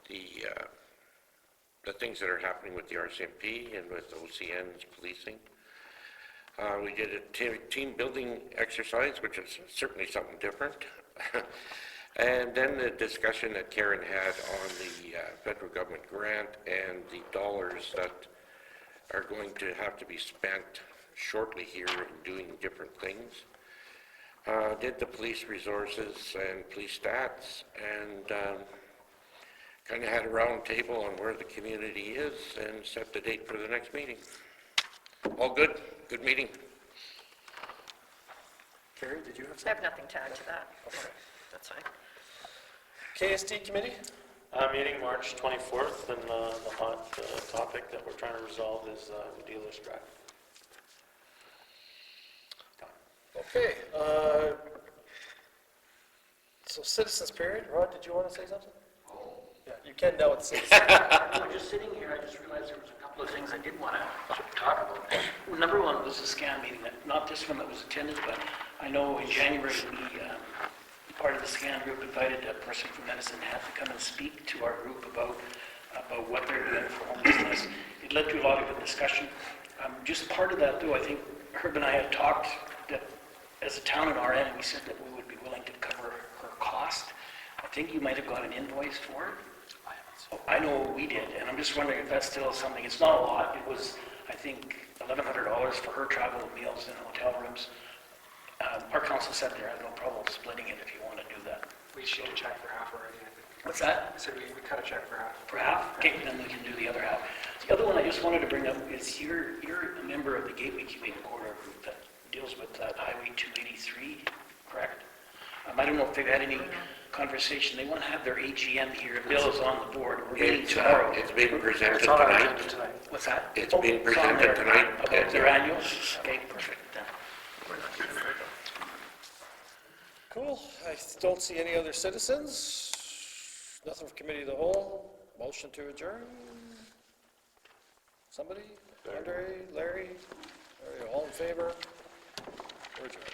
the things that are happening with the RCMP and with OCN's policing. We did a team building exercise, which is certainly something different. And then the discussion that Karen had on the federal government grant and the dollars that are going to have to be spent shortly here in doing different things. Did the police resources and police stats, and kind of had a round table on where the community is and set the date for the next meeting. All good. Good meeting. Kerry, did you have I something? have nothing to add to that. That's fine. KSD committee? Meeting March 24th, and the hot topic that we're trying to resolve is the dealer strike. Okay. So citizens period. Rod, did you want to say something? Yeah, you can now at 6. Just sitting here, I just realized there was a couple of things I did want to talk about. Number one was the SCAN meeting, not this one that was attended, but I know in January, part of the SCAN group invited a person from Medicine Hat to come and speak to our group about what they're doing for homelessness. It led to a lot of good discussion. Just part of that, though, I think Herb and I had talked that as a town at our end, we said that we would be willing to cover her cost. I think you might have got an invoice for it. I know we did, and I'm just wondering if that's still something. It's not a lot. It was, I think, $1,100 for her travel and meals and hotel rooms. Our council said they have no problem splitting it if you want to do that. We should a check for half already, I think. What's that? I said we cut a check for half. For half? Okay, then we can do the other half. The other one I just wanted to bring up is you're a member of the Gateway Community Corridor group that deals with Highway 283, correct? I don't know if they've had any conversation. They want to have their AGM here. Bill is on the board. We're meeting tomorrow. It's being presented It's on our tonight. agenda tonight. What's that? It's Oh, being it's on presented there. tonight. About their annual? Okay, perfect then. Cool. I don't see any other citizens. Nothing for committee of the whole. Motion to adjourn. Somebody? Andre, Larry? All in favor? We're adjourned.